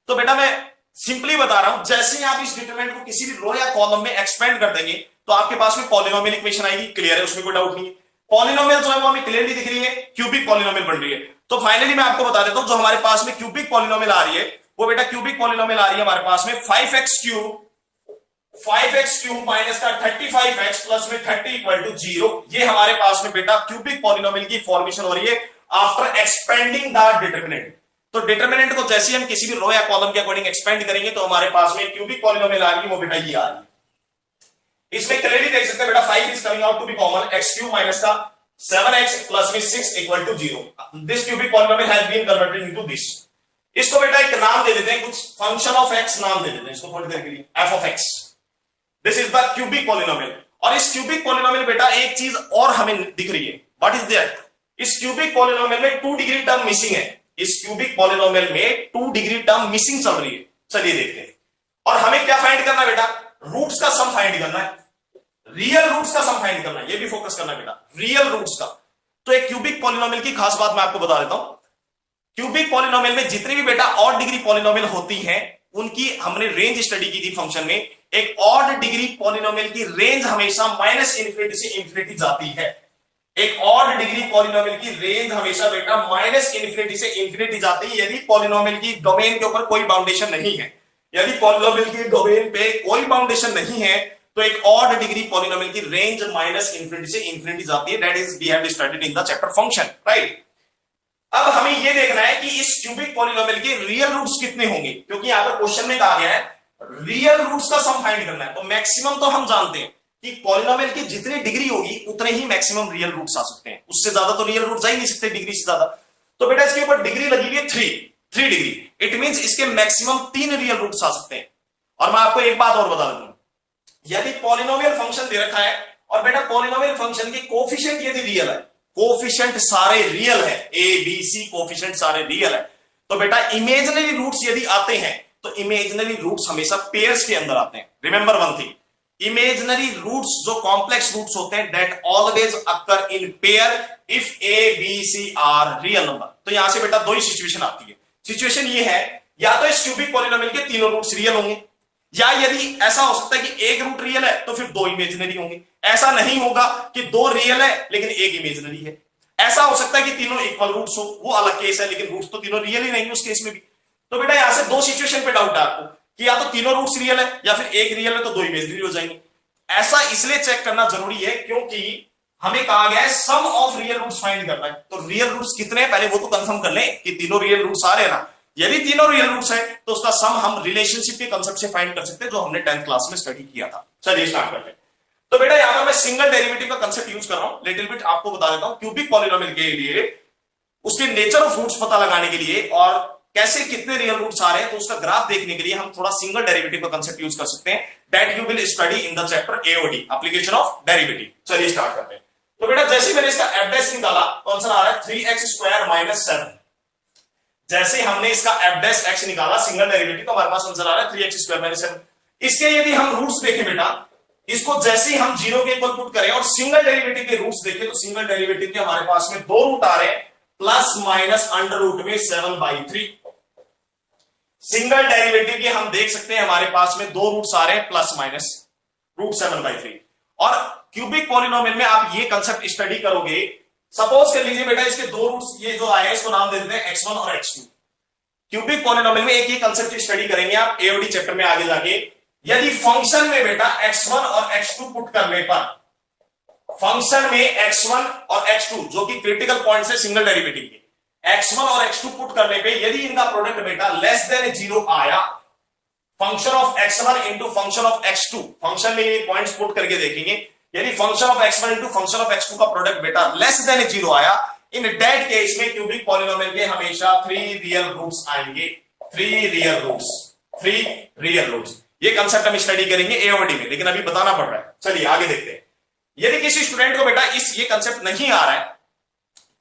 तो बेटा मैं simply बता रहा हूं, जैसे ही आप इस डिटरमिनेंट को किसी भी रो या कॉलम में एक्सपेंड कर देंगे तो आपके पास में पॉलिनोमियल इक्वेशन आएगी, क्लियर है, उसमें कोई डाउट नहीं है। पॉलिनोमियल जो है वो हमें क्लियरली दिख रही है, क्यूबिक पॉलिनोमियल बन रही है। तो फाइनली मैं आपको बता देता हूं, जो हमारे पास में क्यूबिक पॉलिनोमियल आ रही है वो बेटा क्यूबिक पॉलिनोमियल आ रही है हमारे पास में 5x क्यूब माइनस का 35x प्लस में 30 इक्वल टू 0। ये हमारे पास में बेटा क्यूबिक पॉलिनोमियल की फॉर्मेशन हो रही है आफ्टर एक्सपेंडिंग द डिटरमिनेंट। तो डिटरमिनेंट को जैसे हम किसी भी रो या कॉलम के अकॉर्डिंग एक्सपेंड करेंगे तो हमारे पास में क्यूबिक पॉलिनोमियल आ रही है, वो बेटा ये आ रही है। इसमें क्लियरली देख सकते हैं बेटा 5 is coming out to be common, x cube minus का 7x प्लस में 6 equal to 0। This cubic polynomial has been converted into this. इसको बेटा एक नाम दे देते हैं, कुछ फंक्शन ऑफ x नाम दे देते हैं इसको थोड़ी देर के लिए, f of x। This is the cubic polynomial. और इस क्यूबिक पॉलिनोमियल बेटा एक चीज और हमें दिख रही है, व्हाट इज दैट? इस क्यूबिक पॉलिनोमियल में 2 डिग्री टर्म मिसिंग है, इस क्यूबिक पॉलिनोमियल में 2 डिग्री टर्म मिसिंग चल रही है। चलिए देखते हैं। और हमें क्या फाइंड करना है बेटा? रूट्स का सम फाइंड करना है, रियल रूट्स का सम फाइंड करना है, ये भी फोकस करना है बेटा, रियल रूट्स का। तो एक क्यूबिक पॉलिनोमियल की खास बात मैं आपको बता देता हूं, क्यूबिक पॉलिनोमियल में जितनी भी बेटा ऑड डिग्री पॉलिनोमियल होती हैं उनकी हमने रेंज स्टडी की थी फंक्शन में। एक ऑड डिग्री पॉलिनोमियल की रेंज हमेशा माइनस इन्फिनिटी से इन्फिनिटी जाती है। एक ऑड डिग्री पॉलिनोमियल की रेंज हमेशा बेटा माइनस इन्फिनिटी से इन्फिनिटी जाती है यदि पॉलिनोमियल की डोमेन के ऊपर कोई बाउंडेशन नहीं है। यदि पॉलिनोमियल की डोमेन पे कोई बाउंडेशन नहीं है तो एक ऑड डिग्री पॉलिनोमियल की रेंज माइनस इन्फिनिटी से इन्फिनिटी जाती है। That is we have studied in the chapter function, right. अब हमें यह देखना है कि इस क्यूबिक पॉलिनोमियल के रियल रूट्स कितने होंगे, क्योंकि यहां पर क्वेश्चन में कहा गया है रियल रूट्स का सम फाइंड करना है। तो मैक्सिमम तो हम जानते हैं कि पॉलिनोमियल की जितनी डिग्री होगी उतने ही मैक्सिमम रियल रूट्स आ सकते हैं, उससे ज्यादा तो रियल रूट्स आ ही नहीं सकते डिग्री से ज्यादा। तो बेटा इसके ऊपर डिग्री लगी हुई है 3 डिग्री, इट मींस इसके मैक्सिमम 3 रियल रूट्स आ सकते हैं। और मैं आपको एक बात और बता दूं, यदि पॉलिनोमियल फंक्शन दे रखा है और बेटा पॉलिनोमियल फंक्शन के कोफिशिएंट यदि रियल है, कोफिशिएंट सारे रियल है, ए बी सी कोफिशिएंट सारे रियल है, तो बेटा इमेजिनरी रूट्स यदि आते हैं तो इमेजिनरी रूट्स हमेशा पेयर्स के अंदर आते हैं। Remember one thing, imaginary roots जो कॉम्प्लेक्स रूट्स होते हैं that always occur in pair if A B C are real number. तो यहां से बेटा दो ही सिचुएशन आती है। सिचुएशन ये है, या तो इस क्यूबिक पॉलिनोमियल के तीनों रूट्स रियल होंगे, या यदि ऐसा हो सकता है कि एक रूट रियल है तो फिर 2 इमेजिनरी होंगे। ऐसा नहीं होगा कि 2 रियल है लेकिन एक इमेजिनरी है। ऐसा हो सकता है कि तीनों इक्वल रूट्स हो, वो अलग केस है, लेकिन रूट्स तो तीनों रियल ही नहीं उस केस में भी। तो बेटा यहां से 2 सिचुएशन पे डाउट है आपको कि या तो तीनों रूट्स रियल है या फिर एक रियल है, तो 2 इमेजिनरी हो जाएंगे। ऐसा इसलिए चेक करना जरूरी है क्योंकि हमें कहा गया है सम ऑफ रियल रूट्स फाइंड करना है। तो रियल रूट्स कितने हैं पहले वो तो कंफर्म कर लें कि तीनों रियल रूट्स आ रहे हैं ना। यदि तीनों रियल रूट्स है तो उसका सम हम रिलेशनशिप के कांसेप्ट से फाइंड कर सकते हैं, जो हमने 10th क्लास में स्टडी किया था। चलिए स्टार्ट करते हैं। तो बेटा यहां पर मैं सिंगल डेरिवेटिव का कांसेप्ट यूज कर रहा हूं, लिटिल बिट आपको बता देता हूं। क्यूबिक पॉलिनोमियल के लिए उसके नेचर ऑफ रूट्स पता लगाने के लिए और कैसे कितने रियल रूट्स आ रहे हैं तो उसका ग्राफ देखने के लिए हम थोड़ा सिंगल डेरिवेटिव का कांसेप्ट यूज कर सकते हैं, that you will study in the chapter AOD, application of derivative. चलिए स्टार्ट करते हैं। तो बेटा जैसे मैंने इसका एफ डैश निकाला तो आंसर आ रहा है 3x² - 7। जैसे हमने इसका एफ डैश एक्स निकाला सिंगल डेरिवेटिव तो हमारे पास आंसर आ रहा है 3x² - 7। इसके यदि हम रूट्स देखें बेटा, इसको जैसे ही हम 0 के इक्वल पुट करें और सिंगल डेरिवेटिव के रूट्स देखें तो सिंगल डेरिवेटिव के हमारे पास में 2 रूट आ रहे हैं, प्लस माइनस अंडर रूट में 7/3। सिंगल डेरिवेटिव के हम देख सकते हैं हमारे पास में 2 रूट्स आ रहे हैं, प्लस माइनस रूट 7/3। और क्यूबिक पॉलिनोमियल में आप ये कंसेप्ट स्टडी करोगे, सपोज कर लीजिए बेटा इसके 2 रूट्स ये जो आए हैं इसको नाम दे देते हैं x1 और x2। क्यूबिक पॉलिनोमियल में एक ही कंसेप्ट स्टडी करेंगे आप एओडी चैप्टर में आगे जाके। यदि फंक्शन में बेटा x1 और x2 पुट करने पर, फंक्शन में x1 और x2 जो कि क्रिटिकल पॉइंट्स है सिंगल डेरिवेटिव के, x1 और x2 पुट करने पे यदि इनका प्रोडक्ट बेटा लेस देन 0 आया, function of x1 into function of x2, function में ये पॉइंट्स पुट करके देखेंगे, यदि function of x1 into function of x2 का प्रोडक्ट बेटा लेस देन 0 आया, इन दैट केस में क्यूबिक पॉलिनोमियल के हमेशा 3 रियल रूट्स आएंगे। 3 रियल रूट्स, 3 रियल रूट्स। ये कंसेप्ट हम स्टडी करेंगे एओडी में, लेकिन अभी बताना पड़ रहा है। चलिए आगे देखते हैं। यदि किसी स्टूडेंट को बेटा ये कंसेप्ट नहीं आ रहा है,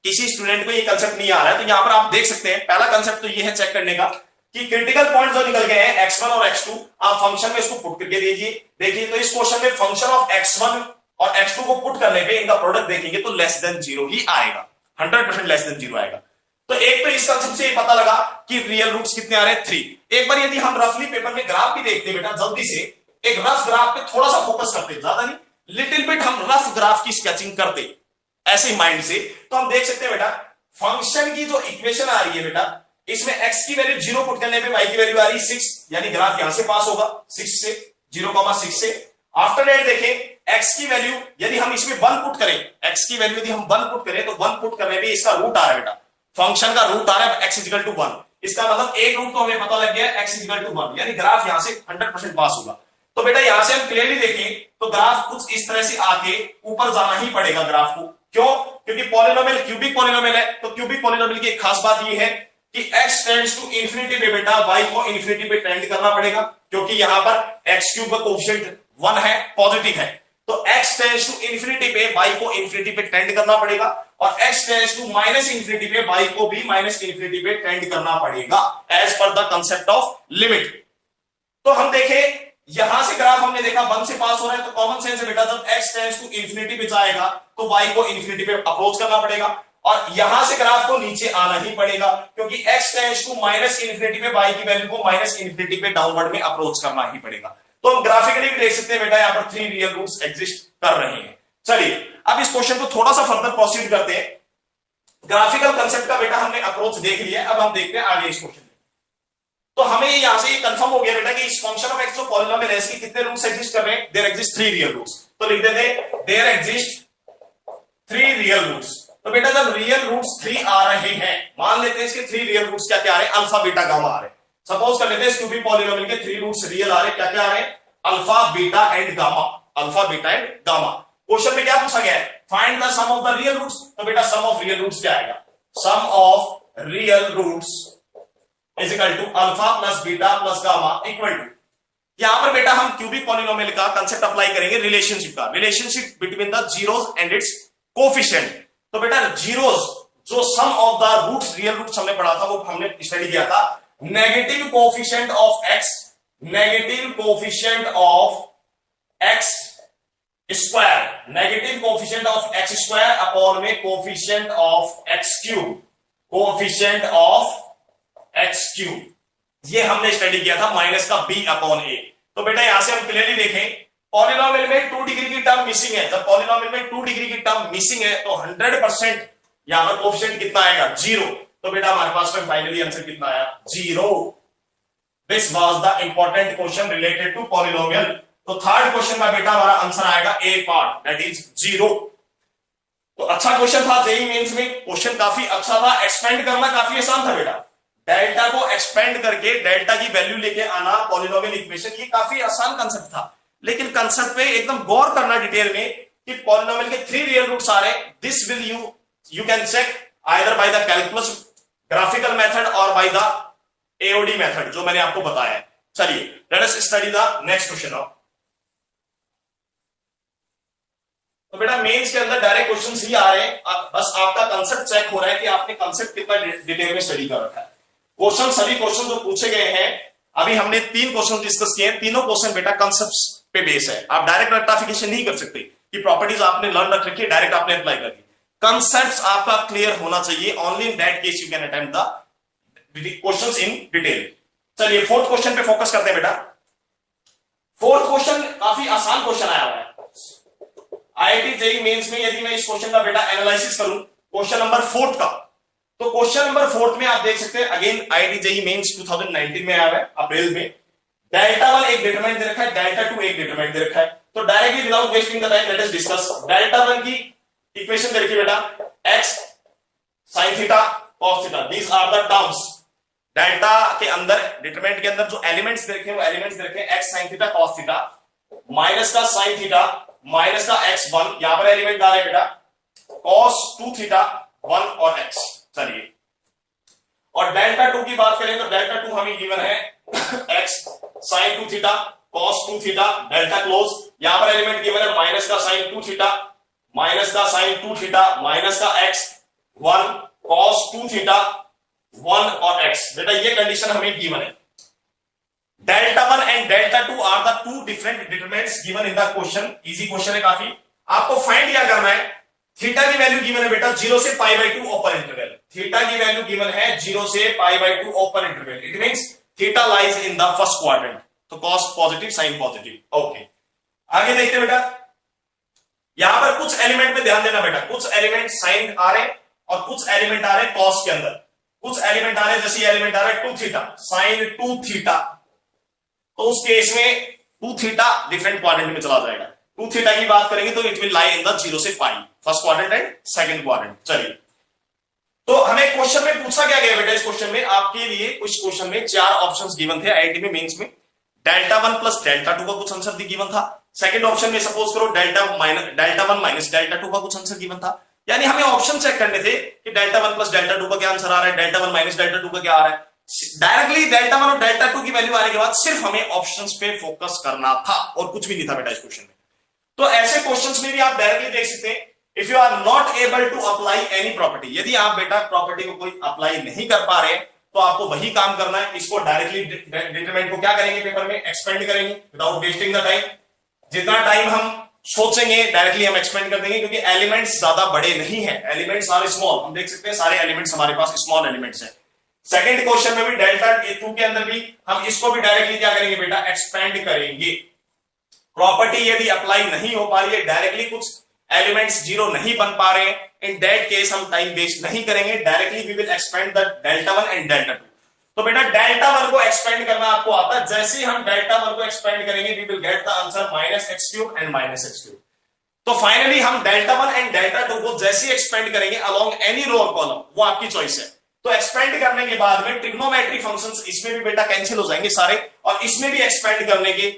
किसी स्टूडेंट को ये कंसेप्ट नहीं आ रहा है, तो यहां पर आप देख सकते हैं पहला कंसेप्ट तो ये है चेक करने का कि क्रिटिकल पॉइंट जो निकल गए हैं x1 और x2, आप फंक्शन में इसको पुट करके दीजिए। देखिए तो इस क्वेश्चन में फंक्शन ऑफ x1 और x2 को पुट करने पे इनका प्रोडक्ट देखेंगे तो लेस देन 0 ही आएगा, 100% लेस देन 0 आएगा। तो एक तो इस कंसेप्ट से ये पता लगा कि रियल रूट्स कितने आ रहे हैं 3। एक बार यदि हम रफली पेपर में ग्राफ भी देखते हैं बेटा, जल्दी से एक रफ ग्राफ पे थोड़ा सा फोकस करते, ज्यादा नहीं, लिटिल बिट हम रफ ग्राफ की स्केचिंग करते ऐसे माइंड से, तो हम देख सकते हैं बेटा फंक्शन की जो इक्वेशन आ रही है बेटा, इसमें x की वैल्यू 0 पुट करने पे y की वैल्यू आ रही है 6, यानी ग्राफ यहां से पास होगा 6 से 0,6 से। आफ्टर दैट देखें x की वैल्यू यदि हम इसमें 1 पुट करें, x की वैल्यू यदि हम 1 पुट करें तो 1 पुट करने पे इसका रूट आ रहा है बेटा, फंक्शन का रूट आ रहा है x इक्वल टू 1। इसका मतलब एक रूट तो हमें पता लग गया x इक्वल टू 1, यानी ग्राफ यहां से 100% पास होगा। तो बेटा यहां से हम क्लियरली देखें तो ग्राफ कुछ इस तरह से आके ऊपर जाना ही पड़ेगा ग्राफ को। क्यों? क्योंकि पॉलिनोमियल क्यूबिक पॉलिनोमियल है, तो क्यूबिक पॉलिनोमियल की एक खास बात यह है कि x टेंड्स टू इंफिनिटी पे बेटा y को इंफिनिटी पे टेंड करना पड़ेगा, क्योंकि यहां पर x क्यूब का कोएफिशिएंट 1 है, पॉजिटिव है। तो x टेंड्स टू इंफिनिटी पे y को इंफिनिटी पे टेंड करना पड़ेगा, और x tends to minus infinity पे y को भी माइनस इंफिनिटी पे टेंड करना पड़ेगा as per the concept of limit. तो हम देखें यहां से ग्राफ हमने देखा 1 से पास हो रहा है, तो कॉमन सेंस है बेटा जब x टेंड्स टू इंफिनिटी पे जाएगा तो y को इंफिनिटी पे अप्रोच करना पड़ेगा, और यहां से ग्राफ को नीचे आना ही पड़ेगा, क्योंकि x tends to minus infinity पे y की वैल्यू को माइनस इंफिनिटी पे डाउनवर्ड में अप्रोच करना ही पड़ेगा। तो हम ग्राफिकली भी देख सकते हैं बेटा यहां पर 3 रियल रूट्स एग्जिस्ट कर रहे हैं। चलिए अब इस क्वेश्चन को थोड़ा सा फर्दर प्रोसीड करते हैं। ग्राफिकल कंसेप्ट का बेटा हमने अप्रोच देख लिया, अब हम देखते हैं आगे इस क्वेश्चन। तो हमें यहां से ये कंफर्म हो गया बेटा कि इस फंक्शन ऑफ x जो पॉलिनोमियल है इसके कितने रूट्स एग्जिस्ट कर रहे हैं, देयर एग्जिस्ट 3 रियल रूट्स। तो लिख देते हैं देयर एग्जिस्ट 3 रियल रूट्स। तो बेटा जब रियल रूट्स 3 आ रहे हैं, मान लेते हैं इसके 3 रियल रूट्स क्या क्या आ रहे हैं, अल्फा बीटा गामा आ रहे हैं। सपोज कर लेते हैं इस क्यूबिक पॉलिनोमियल के 3 रूट्स रियल आ रहे हैं, क्या क्या आ रहे हैं, alpha beta and gamma, alpha beta and gamma. Question में क्या पूछा गया है, find the sum of the real roots. तो बेटा सम ऑफ रियल रूट्स क्या आएगा, sum of real roots is equal to alpha plus beta plus gamma equal to, यहां पर बेटा हम क्यूबिक पॉलिनोमियल का कंसेप्ट अप्लाई करेंगे रिलेशनशिप का, relationship between the zeros and its coefficient. तो बेटा जीरोस जो सम of the roots real roots हमने पढ़ा था, वो हमने स्टडी किया था, negative coefficient of x, negative coefficient of x square, negative coefficient of x square upon में coefficient of x cube, coefficient of x cube, ये हमने स्टडी किया था माइनस का b अपॉन a। तो बेटा यहां से हम क्लियरली देखें पॉलिनोमियल में 2 डिग्री की टर्म मिसिंग है, जब पॉलिनोमियल में 2 डिग्री की टर्म मिसिंग है तो 100% यहां पर कोएफिशिएंट कितना आएगा, 0। तो बेटा हमारे पास में फाइनली आंसर कितना आया, 0। This was the important question related to polynomial. तो थर्ड क्वेश्चन में बेटा हमारा आंसर आएगा ए पार्ट, दैट इज 0। तो अच्छा क्वेश्चन था जेईई मेंस में, क्वेश्चन काफी अच्छा था, एक्सपेंड करना काफी आसान था बेटा, डेल्टा को एक्सपेंड करके डेल्टा की वैल्यू लेके आना पॉलिनोमियल इक्वेशन, ये काफी आसान कंसेप्ट था। लेकिन कंसेप्ट पे एकदम गौर करना डिटेल में कि पॉलिनोमियल के 3 रियल रूट्स आ रहे हैं, this will you can check either by the calculus graphical method और बाय द एओडी मेथड जो मैंने आपको बताया है। चलिए let us study the next question now. तो बेटा मेंस के अंदर डायरेक्ट क्वेश्चंस ही आ रहे हैं, बस आपका कंसेप्ट चेक हो रहा है कि आपने कंसेप्ट कितना डिटेल में स्टडी कर रखा है। क्वेश्चन सभी क्वेश्चन जो पूछे गए हैं, अभी हमने 3 क्वेश्चन डिस्कस किए हैं, तीनों क्वेश्चन बेटा कंसेप्ट्स पे बेस है। आप डायरेक्ट रेक्टिफिकेशन नहीं कर सकते कि प्रॉपर्टीज आपने लर्न रख रखी है डायरेक्ट आपने अप्लाई कर दी, कंसेप्ट्स आपका क्लियर होना चाहिए, only in that case you can attempt the questions in detail. चलिए फोर्थ क्वेश्चन पे फोकस करते हैं बेटा। फोर्थ क्वेश्चन काफी आसान क्वेश्चन आया हुआ है आईआईटी जेईई मेंस में। यदि मैं इस क्वेश्चन का बेटा एनालिसिस करूं क्वेश्चन नंबर 4 का, तो क्वेश्चन नंबर 4 में आप देख सकते हैं अगेन आईआईटी जेईई मेंस 2019 में आया है अप्रैल में। डेल्टा 1 एक डिटरमिनेंट दे रखा है, डेल्टा 2 एक डिटरमिनेंट दे रखा है। तो directly without wasting the time let us discuss delta 1 की इक्वेशन दे रखी है बेटा, x sin theta cos theta, these are the terms. Delta के अंदर डिटरमिनेंट के अंदर जो एलिमेंट्स दे रखे हैं वो एलिमेंट्स दे रखे हैं x sin theta cos theta, minus का sin थीटा, माइनस का x1, यहां पर एलिमेंट आ रहे हैं बेटा cos 2 थीटा 1 और x। चलिए और डेल्टा 2 की बात करें तो डेल्टा 2 हमें गिवन है x sine 2 theta cos 2 theta delta close. यहां पर एलिमेंट गिवन है माइनस का साइन 2 थीटा माइनस का साइन 2 थीटा माइनस का एक्स 1 कॉस 2 थीटा 1 और एक्स। बेटा ये कंडीशन हमें गिवन है। Delta 1 and delta 2 are the two different determinants given in the question. Easy question है काफी। आपको फाइंड क्या करना है, थीटा की वैल्यू गिवन है बेटा 0 से pi by 2 open interval. Theta की वैल्यू गिवन है 0 से pi by 2 open interval. It means theta lies in the first quadrant. तो cos positive sine positive. Okay आगे देखते हैं बेटा। यहां पर कुछ एलिमेंट में ध्यान देना बेटा, कुछ एलिमेंट साइन आ रहे और कुछ एलिमेंट आ रहे कॉस के अंदर। कुछ एलिमेंट आ रहे जैसे एलिमेंट आ रहा है 2 थीटा साइन 2 थीटा, तो उस केस में 2 थीटा डिफरेंट क्वाड्रेंट में चला जाएगा। 2 थीटा की बात करेंगे तो it will lie in the 0 से pi first quadrant and second quadrant. चलिए तो हमें क्वेश्चन में पूछा क्या गया बेटा, इस क्वेश्चन में आपके लिए कुछ क्वेश्चन में 4 ऑप्शंस गिवन थे आईआईटी में मेंस में। डेल्टा 1 प्लस डेल्टा 2 का कुछ आंसर गिवन था। सेकंड ऑप्शन में सपोज करो डेल्टा 1 माइनस डेल्टा 2 का कुछ आंसर गिवन था। यानी हमें ऑप्शन चेक करने थे कि डेल्टा 1 प्लस डेल्टा 2 का क्या आंसर आ रहा है, डेल्टा 1 माइनस डेल्टा 2 का क्या आ रहा है। डायरेक्टली डेल्टा 1 और डेल्टा 2 की वैल्यू आने के बाद सिर्फ हमें ऑप्शंस पे फोकस करना था और कुछ भी नहीं था बेटा इस क्वेश्चन में। तो ऐसे क्वेश्चंस में भी आप डायरेक्टली देख सकते हैं if you are not able to apply any property, यदि आप बेटा प्रॉपर्टी को कोई अप्लाई नहीं कर पा रहे तो आपको वही काम करना है। इसको डायरेक्टली डिटरमिनेंट को क्या करेंगे, पेपर में एक्सपेंड करेंगे विदाउट वेस्टिंग द टाइम। जितना टाइम हम सोचेंगे डायरेक्टली हम एक्सपेंड कर देंगे, क्योंकि एलिमेंट्स ज्यादा बड़े नहीं है, एलिमेंट्स आर स्मॉल। हम देख सकते हैं सारे एलिमेंट्स हमारे पास स्मॉल एलिमेंट्स है। सेकंड क्वेश्चन में भी डेल्टा 2 के अंदर भी हम इसको भी डायरेक्टली क्या करेंगे बेटा, एक्सपेंड करेंगे। प्रॉपर्टी यदि अप्लाई नहीं हो पा रही है, डायरेक्टली कुछ एलिमेंट्स 0 नहीं बन पा रहे हैं, इन दैट केस हम टाइम वेस्ट नहीं करेंगे, directly we will expand the delta 1 and delta 2। तो बेटा डेल्टा 1 को एक्सपेंड करना आपको आता है, जैसे ही हम डेल्टा 1 को एक्सपेंड करेंगे we will get the answer minus x cube and minus x cube. तो फाइनली हम डेल्टा 1 एंड डेल्टा 2 को जैसे ही एक्सपेंड करेंगे अलोंग एनी रो और कॉलम, वो आपकी चॉइस है। तो एक्सपेंड करने के बाद में ट्रिग्नोमेट्री फंक्शंस इसमें भी बेटा कैंसिल हो जाएंगे सारे, और इसमें भी एक्सपेंड करने के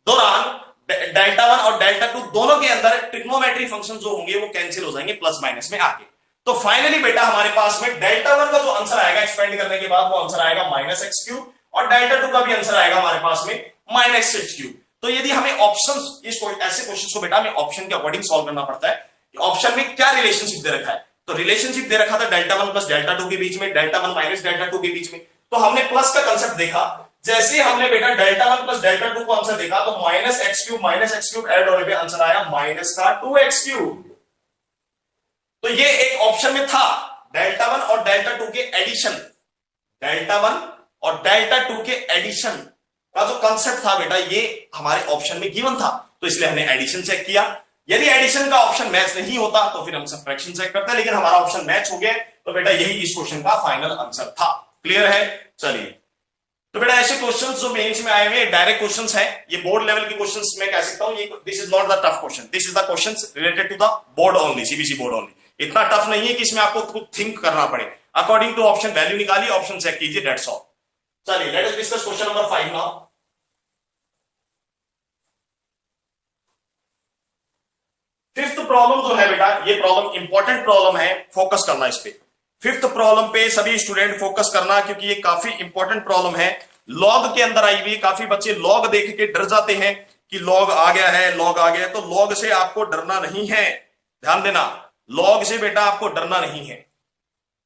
दौरान डेल्टा 1 और डेल्टा 2 दोनों के अंदर ट्रिग्नोमेट्री फंक्शन जो होंगे वो कैंसिल हो जाएंगे प्लस माइनस में आके। तो फाइनली बेटा हमारे पास में डेल्टा 1 का जो आंसर आएगा एक्सपेंड करने के बाद वो आंसर आएगा माइनस एक्स क्यूब, और डेल्टा 2 का भी आंसर आएगा हमारे पास में माइनस एक्स क्यूब। तो यदि हमें ऑप्शंस ऐसे क्वेश्चंस को बेटा हमें ऑप्शन के अकॉर्डिंग सॉल्व करना पड़ता है कि ऑप्शन में क्या रिलेशनशिप दे रखा है। तो रिलेशनशिप दे रखा था डेल्टा 1 प्लस डेल्टा 2 के बीच में, डेल्टा 1 माइनस डेल्टा 2 के बीच में। तो हमने प्लस का कंसेप्ट देखा, जैसे हमने बेटा डेल्टा 1 प्लस डेल्टा 2 को आंसर देखा तो माइनस एक्स क्यूब ऐड होने पे आंसर आया माइनस का 2x क्यूब। तो ये एक ऑप्शन में था डेल्टा 1 और डेल्टा 2 के एडिशन, डेल्टा 1 और डेल्टा 2 के एडिशन का जो कंसेप्ट था बेटा ये हमारे ऑप्शन में गिवन था, तो इसलिए हमने एडिशन चेक किया। यदि एडिशन का ऑप्शन मैच नहीं होता तो फिर हम सब्ट्रैक्शन चेक करते हैं, लेकिन हमारा ऑप्शन मैच हो गया, तो बेटा यही इस क्वेश्चन का फाइनल आंसर था। क्लियर है? चलिए तो बेटा ऐसे क्वेश्चंस जो मेंस में आए हुए डायरेक्ट क्वेश्चंस हैं, ये बोर्ड लेवल के क्वेश्चंस मैं कह सकता हूं, ये this is not the tough question, this is the questions related to the board only, CBSE board only. इतना टफ नहीं है कि इसमें आपको खुद थिंक करना पड़े, अकॉर्डिंग टू ऑप्शन वैल्यू निकालिए, ऑप्शन चेक कीजिए, दैट्स ऑल। चलिए let us discuss question number 5 now. Fifth problem जो है बेटा ये प्रॉब्लम इंपॉर्टेंट प्रॉब्लम है, फोकस करना इस पे। फिफ्थ प्रॉब्लम पे सभी स्टूडेंट फोकस करना, क्योंकि ये काफी इंपॉर्टेंट प्रॉब्लम है। लॉग के अंदर आई हुई, काफी बच्चे लॉग देख के डर जाते हैं कि लॉग आ गया है, लॉग आ गया है। तो लॉग से आपको डरना नहीं है, ध्यान देना, लॉग से बेटा आपको डरना नहीं है।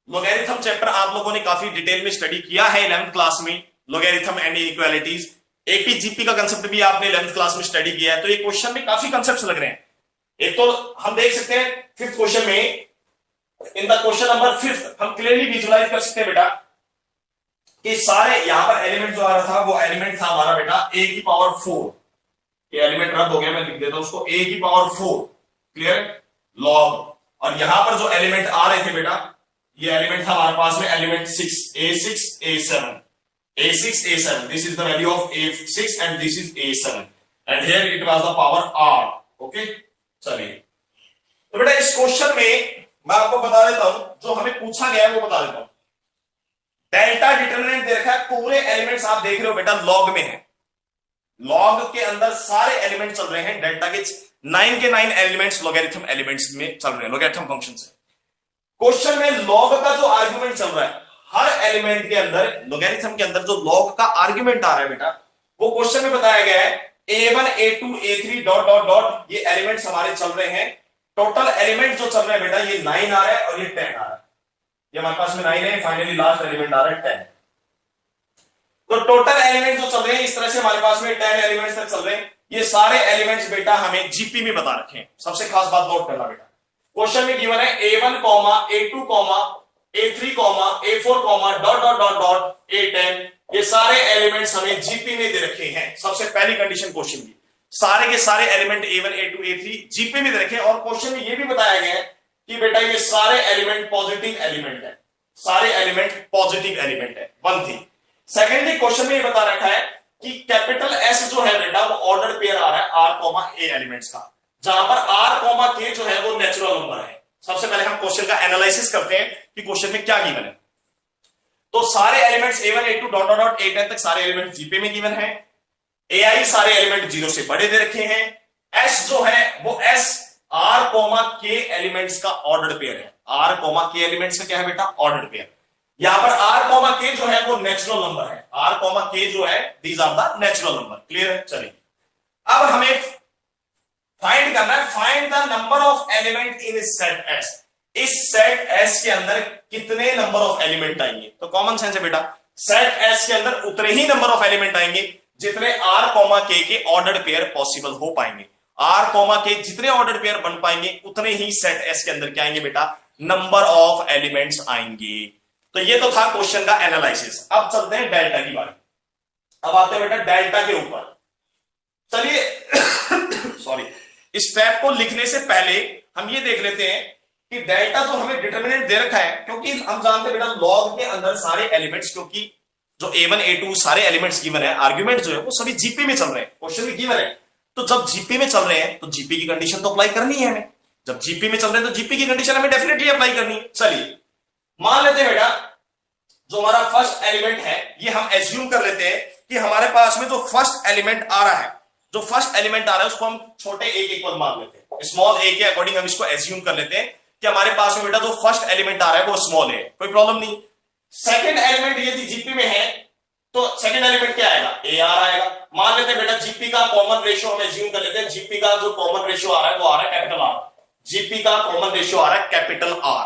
लॉगरिथम चैप्टर आप लोगों ने काफी डिटेल में स्टडी किया है 11th क्लास में, लॉगरिथम एंड इनइक्वालिटीज, एपीजीपी का कंसेप्ट भी आपने 11th क्लास में स्टडी किया है। तो ये क्वेश्चन में काफी कंसेप्ट लग रहे हैं। एक तो हम देख सकते हैं फिफ्थ क्वेश्चन में, इन द क्वेश्चन नंबर 5 हम क्लियरली विजुअलाइज कर सकते हैं बेटा कि सारे यहां पर एलिमेंट जो आ रहा था वो एलिमेंट था हमारा बेटा a की पावर 4। ये एलिमेंट रद्द हो गया, मैं लिख देता हूं उसको a की पावर 4, क्लियर, लॉग। और यहां पर जो एलिमेंट आ रहे थे बेटा ये एलिमेंट था हमारे पास में element 6, a6 a7, a6 a7, this is the value of a6 and this is a7 and here it was the power r। Okay चलिए तो बेटा इस क्वेश्चन में मैं आपको बता देता हूं, जो हमें पूछा गया है वो बता देता हूं। डेल्टा डिटरमिनेंट दे रखा है, पूरे एलिमेंट्स आप देख रहे हो बेटा लॉग में है, लॉग के अंदर सारे एलिमेंट चल रहे हैं, डेल्टा के 9 के 9 एलिमेंट्स लॉगरिथम एलिमेंट्स में चल रहे हैं, लॉगरिथम फंक्शन से। क्वेश्चन में लॉग का जो आर्गुमेंट चल रहा है, हर एलिमेंट के अंदर लॉगरिथम के अंदर जो लॉग का आर्गुमेंट आ रहा है बेटा वो क्वेश्चन में बताया गया है A1 A2 A3 dot dot dot, ये एलिमेंट्स हमारे चल रहे हैं। टोटल एलिमेंट जो चल रहे हैं बेटा ये 9 आ रहा है और ये 10 आ रहा है। ये हमारे पास में 9 है, फाइनली लास्ट एलिमेंट आ रहा है 10। तो टोटल एलिमेंट जो चल रहे हैं इस तरह से हमारे पास में 10 एलिमेंट्स तक चल रहे हैं। ये सारे एलिमेंट्स बेटा हमें जीपी में बता रखे हैं। सबसे खास बात नोट करना बेटा, क्वेश्चन में गिवन है A1 A2 A3 A4 dot dot dot dot A10, ये सारे एलिमेंट्स हमें जीपी में दे रखे हैं। सबसे पहली कंडीशन क्वेश्चन की, सारे के सारे element A1 A2 A3 GP में दे रखे हैं। और क्वेश्चन में ये भी बताया गया है कि बेटा ये सारे एलिमेंट पॉजिटिव एलिमेंट है, सारे एलिमेंट पॉजिटिव एलिमेंट है। One thing. सेकेंडली क्वेश्चन में ये बता रखा है कि कैपिटल एस जो है बेटा वो ऑर्डर पेयर आ रहा है R, A एलिमेंट्स का, जहां पर R, K जो है वो नेचुरल नंबर है। सबसे पहले हम क्वेश्चन का एनालिसिस करते हैं कि क्वेश्चन में क्या गिवन है। तो सारे elements A1 A2 dot dot dot A10 तक सारे एलिमेंट जीपी में गिवन है। AI सारे एलिमेंट 0 से बड़े दे रखे हैं। S जो है वो S R, K एलिमेंट्स का ऑर्डर्ड पेयर है। R, K एलिमेंट्स का क्या है बेटा? Ordered pair. यहां पर R, K जो है वो नेचुरल नंबर है। R, K जो है these are the natural number. Clear है? चलिए अब हमें फाइंड करना है, find the number of element in set S। इस सेट S के अंदर कितने नंबर ऑफ एलिमेंट आएंगे? तो कॉमन सेंस है बेटा, सेट S के अंदर उतने ही नंबर ऑफ एलिमेंट आएंगे जितने R, K के ऑर्डर्ड पेयर पॉसिबल हो पाएंगे। R, K जितने ऑर्डर्ड पेयर बन पाएंगे उतने ही सेट S के अंदर क्या आएंगे बेटा? नंबर ऑफ एलिमेंट्स आएंगे। तो ये तो था क्वेश्चन का एनालिसिस। अब चलते हैं डेल्टा की बारी। अब आते हैं बेटा डेल्टा के ऊपर। चलिए सॉरी, स्टेप को लिखने से पहले हम ये देख लेते हैं कि डेल्टा तो हमें डिटरमिनेंट दे रखा है, क्योंकि हम जानते हैं बेटा लॉग के अंदर सारे एलिमेंट्स, क्योंकि जो A1 A2 सारे एलिमेंट्स गिवन है, आर्गुमेंट जो है वो सभी जीपी में चल रहे हैं, क्वेश्चन में गिवन है। तो जब जीपी में चल रहे हैं तो जीपी की कंडीशन तो अप्लाई करनी है हमें। जब जीपी में चल रहे हैं तो जीपी की कंडीशन हमें डेफिनेटली अप्लाई करनी है। चलिए मान लेते हैं बेटा जो हमारा फर्स्ट एलिमेंट है, ये हम एज्यूम कर लेते हैं कि हमारे पास में जो फर्स्ट एलिमेंट आ रहा है, जो फर्स्ट एलिमेंट आ रहा है उसको हम छोटे a के पद मान लेते हैं, स्मॉल a के अकॉर्डिंग हम इसको एज्यूम कर लेते हैं कि हमारे पास में बेटा जो फर्स्ट एलिमेंट आ रहा है वो स्मॉल है, कोई प्रॉब्लम नहीं। सेकंड एलिमेंट यदि जीपी में है तो सेकंड एलिमेंट क्या आएगा? AR आएगा। मान लेते हैं बेटा जीपी का कॉमन रेशियो हम एज्यूम कर लेते हैं, जीपी का जो कॉमन रेशियो आ रहा है वो आ रहा है कैपिटल R। जीपी का कॉमन रेशियो आ रहा है कैपिटल R।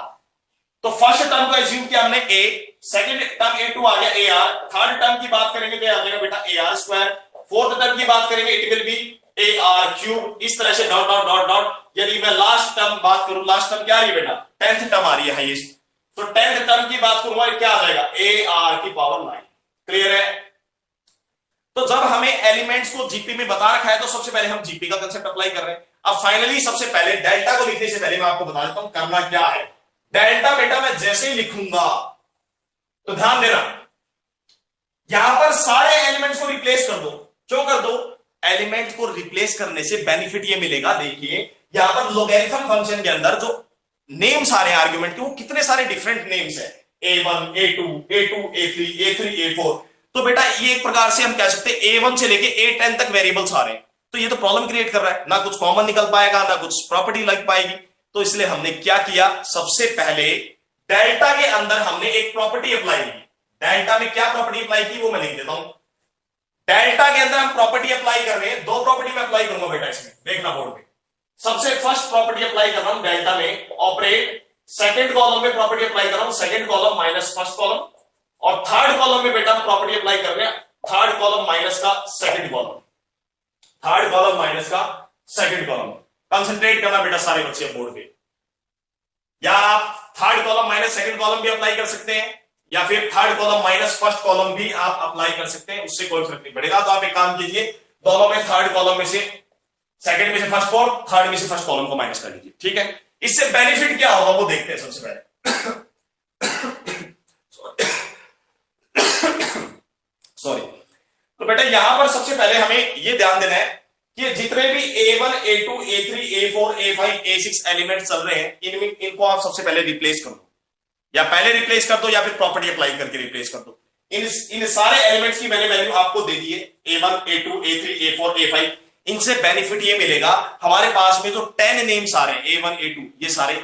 तो फर्स्ट टर्म को एज्यूम किया हमने A, सेकंड टर्म A2 आ गया AR, थर्ड टर्म की बात करेंगे तो आ जाएगा बेटा AR स्क्वायर, फोर्थ टर्म की बात करेंगे it will be AR cube. इस तरह से डॉट डॉट डॉट डॉट। यदि मैं लास्ट टर्म बात करूं, लास्ट टर्म क्या आ रही है बेटा? 10th टर्म आ रही है हाईएस्ट, तो 10th टर्म की बात करूंगा क्या आ जाएगा? AR की पावर 9। क्लियर है? तो जब हमें एलिमेंट्स को जीपी में बता रखा है तो सबसे पहले हम जीपी का कंसेप्ट अप्लाई कर रहे हैं। अब फाइनली सबसे पहले डेल्टा को लिखने से पहले मैं आपको बता देता हूं करना क्या है। डेल्टा बेटा मैं जैसे ही लिखूंगा तो ध्यान देना, यहां पर सारे एलिमेंट्स को रिप्लेस कर दो। क्यों कर दो? एलिमेंट को रिप्लेस करने से बेनिफिट ये मिलेगा, देखिए यहां पर लोगरिथम फंक्शन के अंदर जो नेम्स आ रहे हैं आर्गुमेंट के, वो कितने सारे डिफरेंट नेम्स है, A1 A2 A3 A3 A4। तो बेटा ये एक प्रकार से हम कह सकते हैं A1 से लेके A10 तक वेरिएबल्स आ रहे हैं। तो ये तो प्रॉब्लम क्रिएट कर रहा है, ना कुछ कॉमन निकल पाएगा ना कुछ प्रॉपर्टी लग पाएगी। तो इसलिए हमने क्या किया, सबसे पहले डेल्टा के अंदर हमने एक प्रॉपर्टी अप्लाई की। डेल्टा में क्या प्रॉपर्टी अप्लाई की वो मैं लिख देता हूं। डेल्टा के अंदर हम प्रॉपर्टी अप्लाई कर रहे हैं, दो प्रॉपर्टी में अप्लाई करूंगा बेटा इसमें, देखना बोर्ड पे। सबसे फर्स्ट प्रॉपर्टी अप्लाई कर रहा हूं डेल्टा में, ऑपरेट। सेकंड कॉलम में प्रॉपर्टी अप्लाई कर रहा हूं, second column minus first column. और थर्ड कॉलम में बेटा प्रॉपर्टी अप्लाई कर रहे हैं, थर्ड कॉलम माइनस का second column, third column minus का सेकंड कॉलम। कंसंट्रेट करना बेटा सारे बच्चे बोर्ड पे। या आप third column minus second column भी अप्लाई कर सकते हैं, या फिर third column minus first column भी आप अप्लाई कर सकते हैं, उससे कोई फर्क नहीं पड़ेगा। तो आप एक काम कीजिए, दोनों में थर्ड कॉलम में से सेकंड में से फर्स्ट कॉलम, थर्ड में से फर्स्ट कॉलम को माइनस कर लीजिए, ठीक है। इससे बेनिफिट क्या होगा वो देखते हैं सबसे पहले। सॉरी। तो बेटा यहां पर सबसे पहले हमें ये ध्यान देना है कि जितने भी A1 A2 A3 A4 A5 A6 element चल रहे हैं इनको आप सबसे पहले रिप्लेस कर दो, या पहले रिप्लेस कर दो या फिर प्रॉपर्टी अप्लाई करके रिप्लेस कर दो। इन सारे एलिमेंट्स की मैंने वैल्यू आपको दे दी है, A1 A2 A3 A4 A5। इनसे बेनिफिट ये मिलेगा, हमारे पास में जो 10 नेम्स आ रहे हैं A1 A2 ये सारे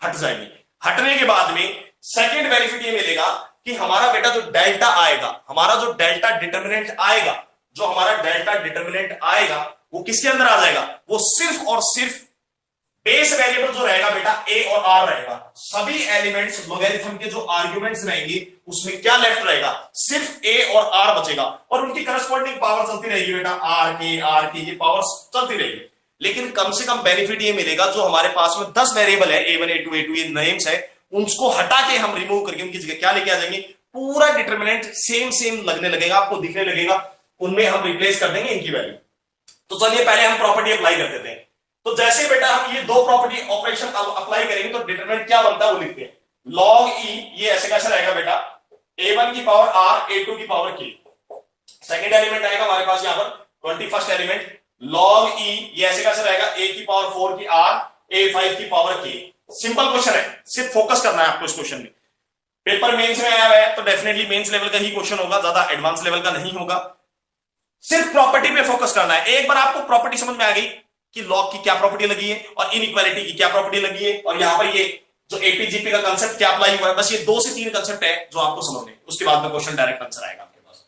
हट जाएंगे। हटने के बाद में सेकेंड बेनिफिट ये मिलेगा कि हमारा बेटा जो डेल्टा आएगा, हमारा जो डेल्टा डिटर्मिनेंट आएगा जो हमारा डेल्टा डिटर्मिनेंट आएगा वो किसके अंदर आ जाएगा, वो सिर्फ और सिर्फ बेस वेरिएबल जो रहेगा बेटा ए और आर रहेगा। सभी एलिमेंट्स लोगरिथम के जो आर्ग्यूमेंट्स रहेंगे उसमें क्या लेफ्ट रहेगा, सिर्फ ए और आर बचेगा और उनकी करस्पॉन्डिंग पावर चलती रहेगी बेटा, आर के ये पावर चलती रहेगी। लेकिन कम से कम बेनिफिट ये मिलेगा जो हमारे पास में 10 वेरिएबल है A1 A2 A2 ये नेम्स है, उसको हटा के हम रिमूव करके उनकी जगह क्या लेके आ जाएंगे, पूरा डिटरमिनेंट सेम सेम लगने लगेगा, आपको दिखने लगेगा, उनमें हम रिप्लेस कर देंगे इनकी वैल्यू। तो चलिए पहले हम प्रॉपर्टी अप्लाई कर देते हैं। तो जैसे बेटा हम ये दो प्रॉपर्टी ऑपरेशन अप्लाई करेंगे तो डिटरमिनेंट क्या बनता है वो लिखते हैं, log e ये ऐसे कैसे रहेगा बेटा, A1 की पावर r A2 की पावर k। सेकेंड एलिमेंट आएगा हमारे पास यहां पर 21st एलिमेंट, log e ये ऐसे कैसे रहेगा, a की पावर 4 की r A5 की पावर k। सिंपल क्वेश्चन है, सिर्फ फोकस करना है आपको इस क्वेश्चन में। पेपर मेंस में आया हुआ है तो डेफिनेटली मेंस लेवल का ही क्वेश्चन होगा, ज्यादा एडवांस लेवल का नहीं होगा। सिर्फ प्रॉपर्टी पे फोकस करना है। एक बार आपको प्रॉपर्टी समझ में आ गई कि लॉग की क्या प्रॉपर्टी लगी है और इनइक्वालिटी की क्या प्रॉपर्टी लगी है और यहां पर ये जो एपीजीपी का कंसेप्ट क्या अप्लाई हुआ है, बस ये 2 से 3 कंसेप्ट है जो आपको समझने, उसके बाद में क्वेश्चन डायरेक्ट आंसर आएगा आपके पास।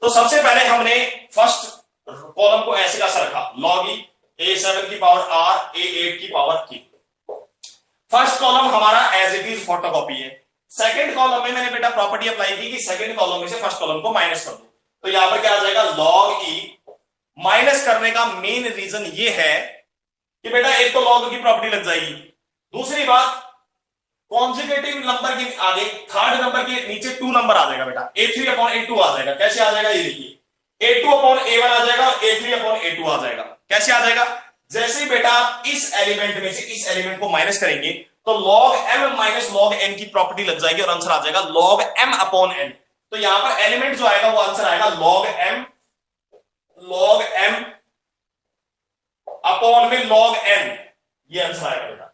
तो सबसे पहले हमने फर्स्ट कॉलम को ऐसे कैसा रखा, log e A7 की पावर r A8 की पावर k। फर्स्ट कॉलम हमारा एज इट इज फोटोकॉपी है। सेकंड कॉलम में मैंने बेटा प्रॉपर्टी अप्लाई की कि सेकंड कॉलम में से फर्स्ट कॉलम को माइनस कर दो, तो यहां पर क्या आ जाएगा log e। माइनस करने का मेन रीजन ये है कि बेटा एक तो log की प्रॉपर्टी लग जाएगी, दूसरी बात कॉन्जुगेटिव नंबर के आगे थर्ड नंबर के नीचे 2 नंबर आ जाएगा बेटा, A3 अपॉन A2 आ जाएगा। कैसे आ जाएगा ये देखिए, A2 अपॉन A1 आ जाएगा, A3 अपॉन A2 आ जाएगा। कैसे आ जाएगा, जैसे ही बेटा इस एलिमेंट में से इस एलिमेंट को माइनस करेंगे तो log m minus log n की प्रॉपर्टी लग जाएगी और आंसर आ जाएगा log m अपॉन n। तो यहां पर एलिमेंट जो आएगा वो आंसर आएगा log m अपॉन में log n, ये आंसर आएगा बेटा।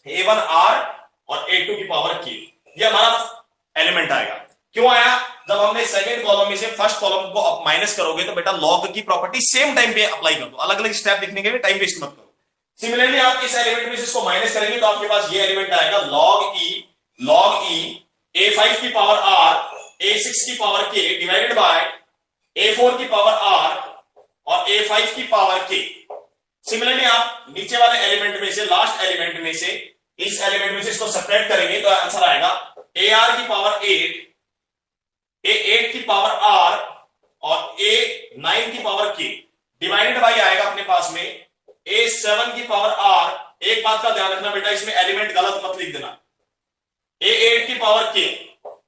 A1 r और A2 की पावर k, ये हमारा एलिमेंट आएगा। क्यों आया, जब हमने सेकंड कॉलम में से फर्स्ट कॉलम को माइनस करोगे तो बेटा log की प्रॉपर्टी सेम टाइम पे अप्लाई कर दो, अलग अलग स्टेप लिखने के लिए टाइम वेस्ट मत करो। सिमिलरली आप इस एलिमेंट में से इसको माइनस करेंगे तो आपके पास ये एलिमेंट आएगा log e A5 की पावर r A6 की power k divided by A4 की पावर r और A5 की पावर k। सिमिलरली आप नीचे वाले एलिमेंट में से लास्ट एलिमेंट में से इस एलिमेंट में से इसको सेपरेट करेंगे तो आंसर आएगा AR की पावर 8 A8 की पावर r और A9 की पावर k डिवाइडेड बाय आएगा अपने पास में A7 की पावर r। एक बात का ध्यान रखना बेटा, इसमें एलिमेंट गलत मत लिख देना, A8 की पावर k।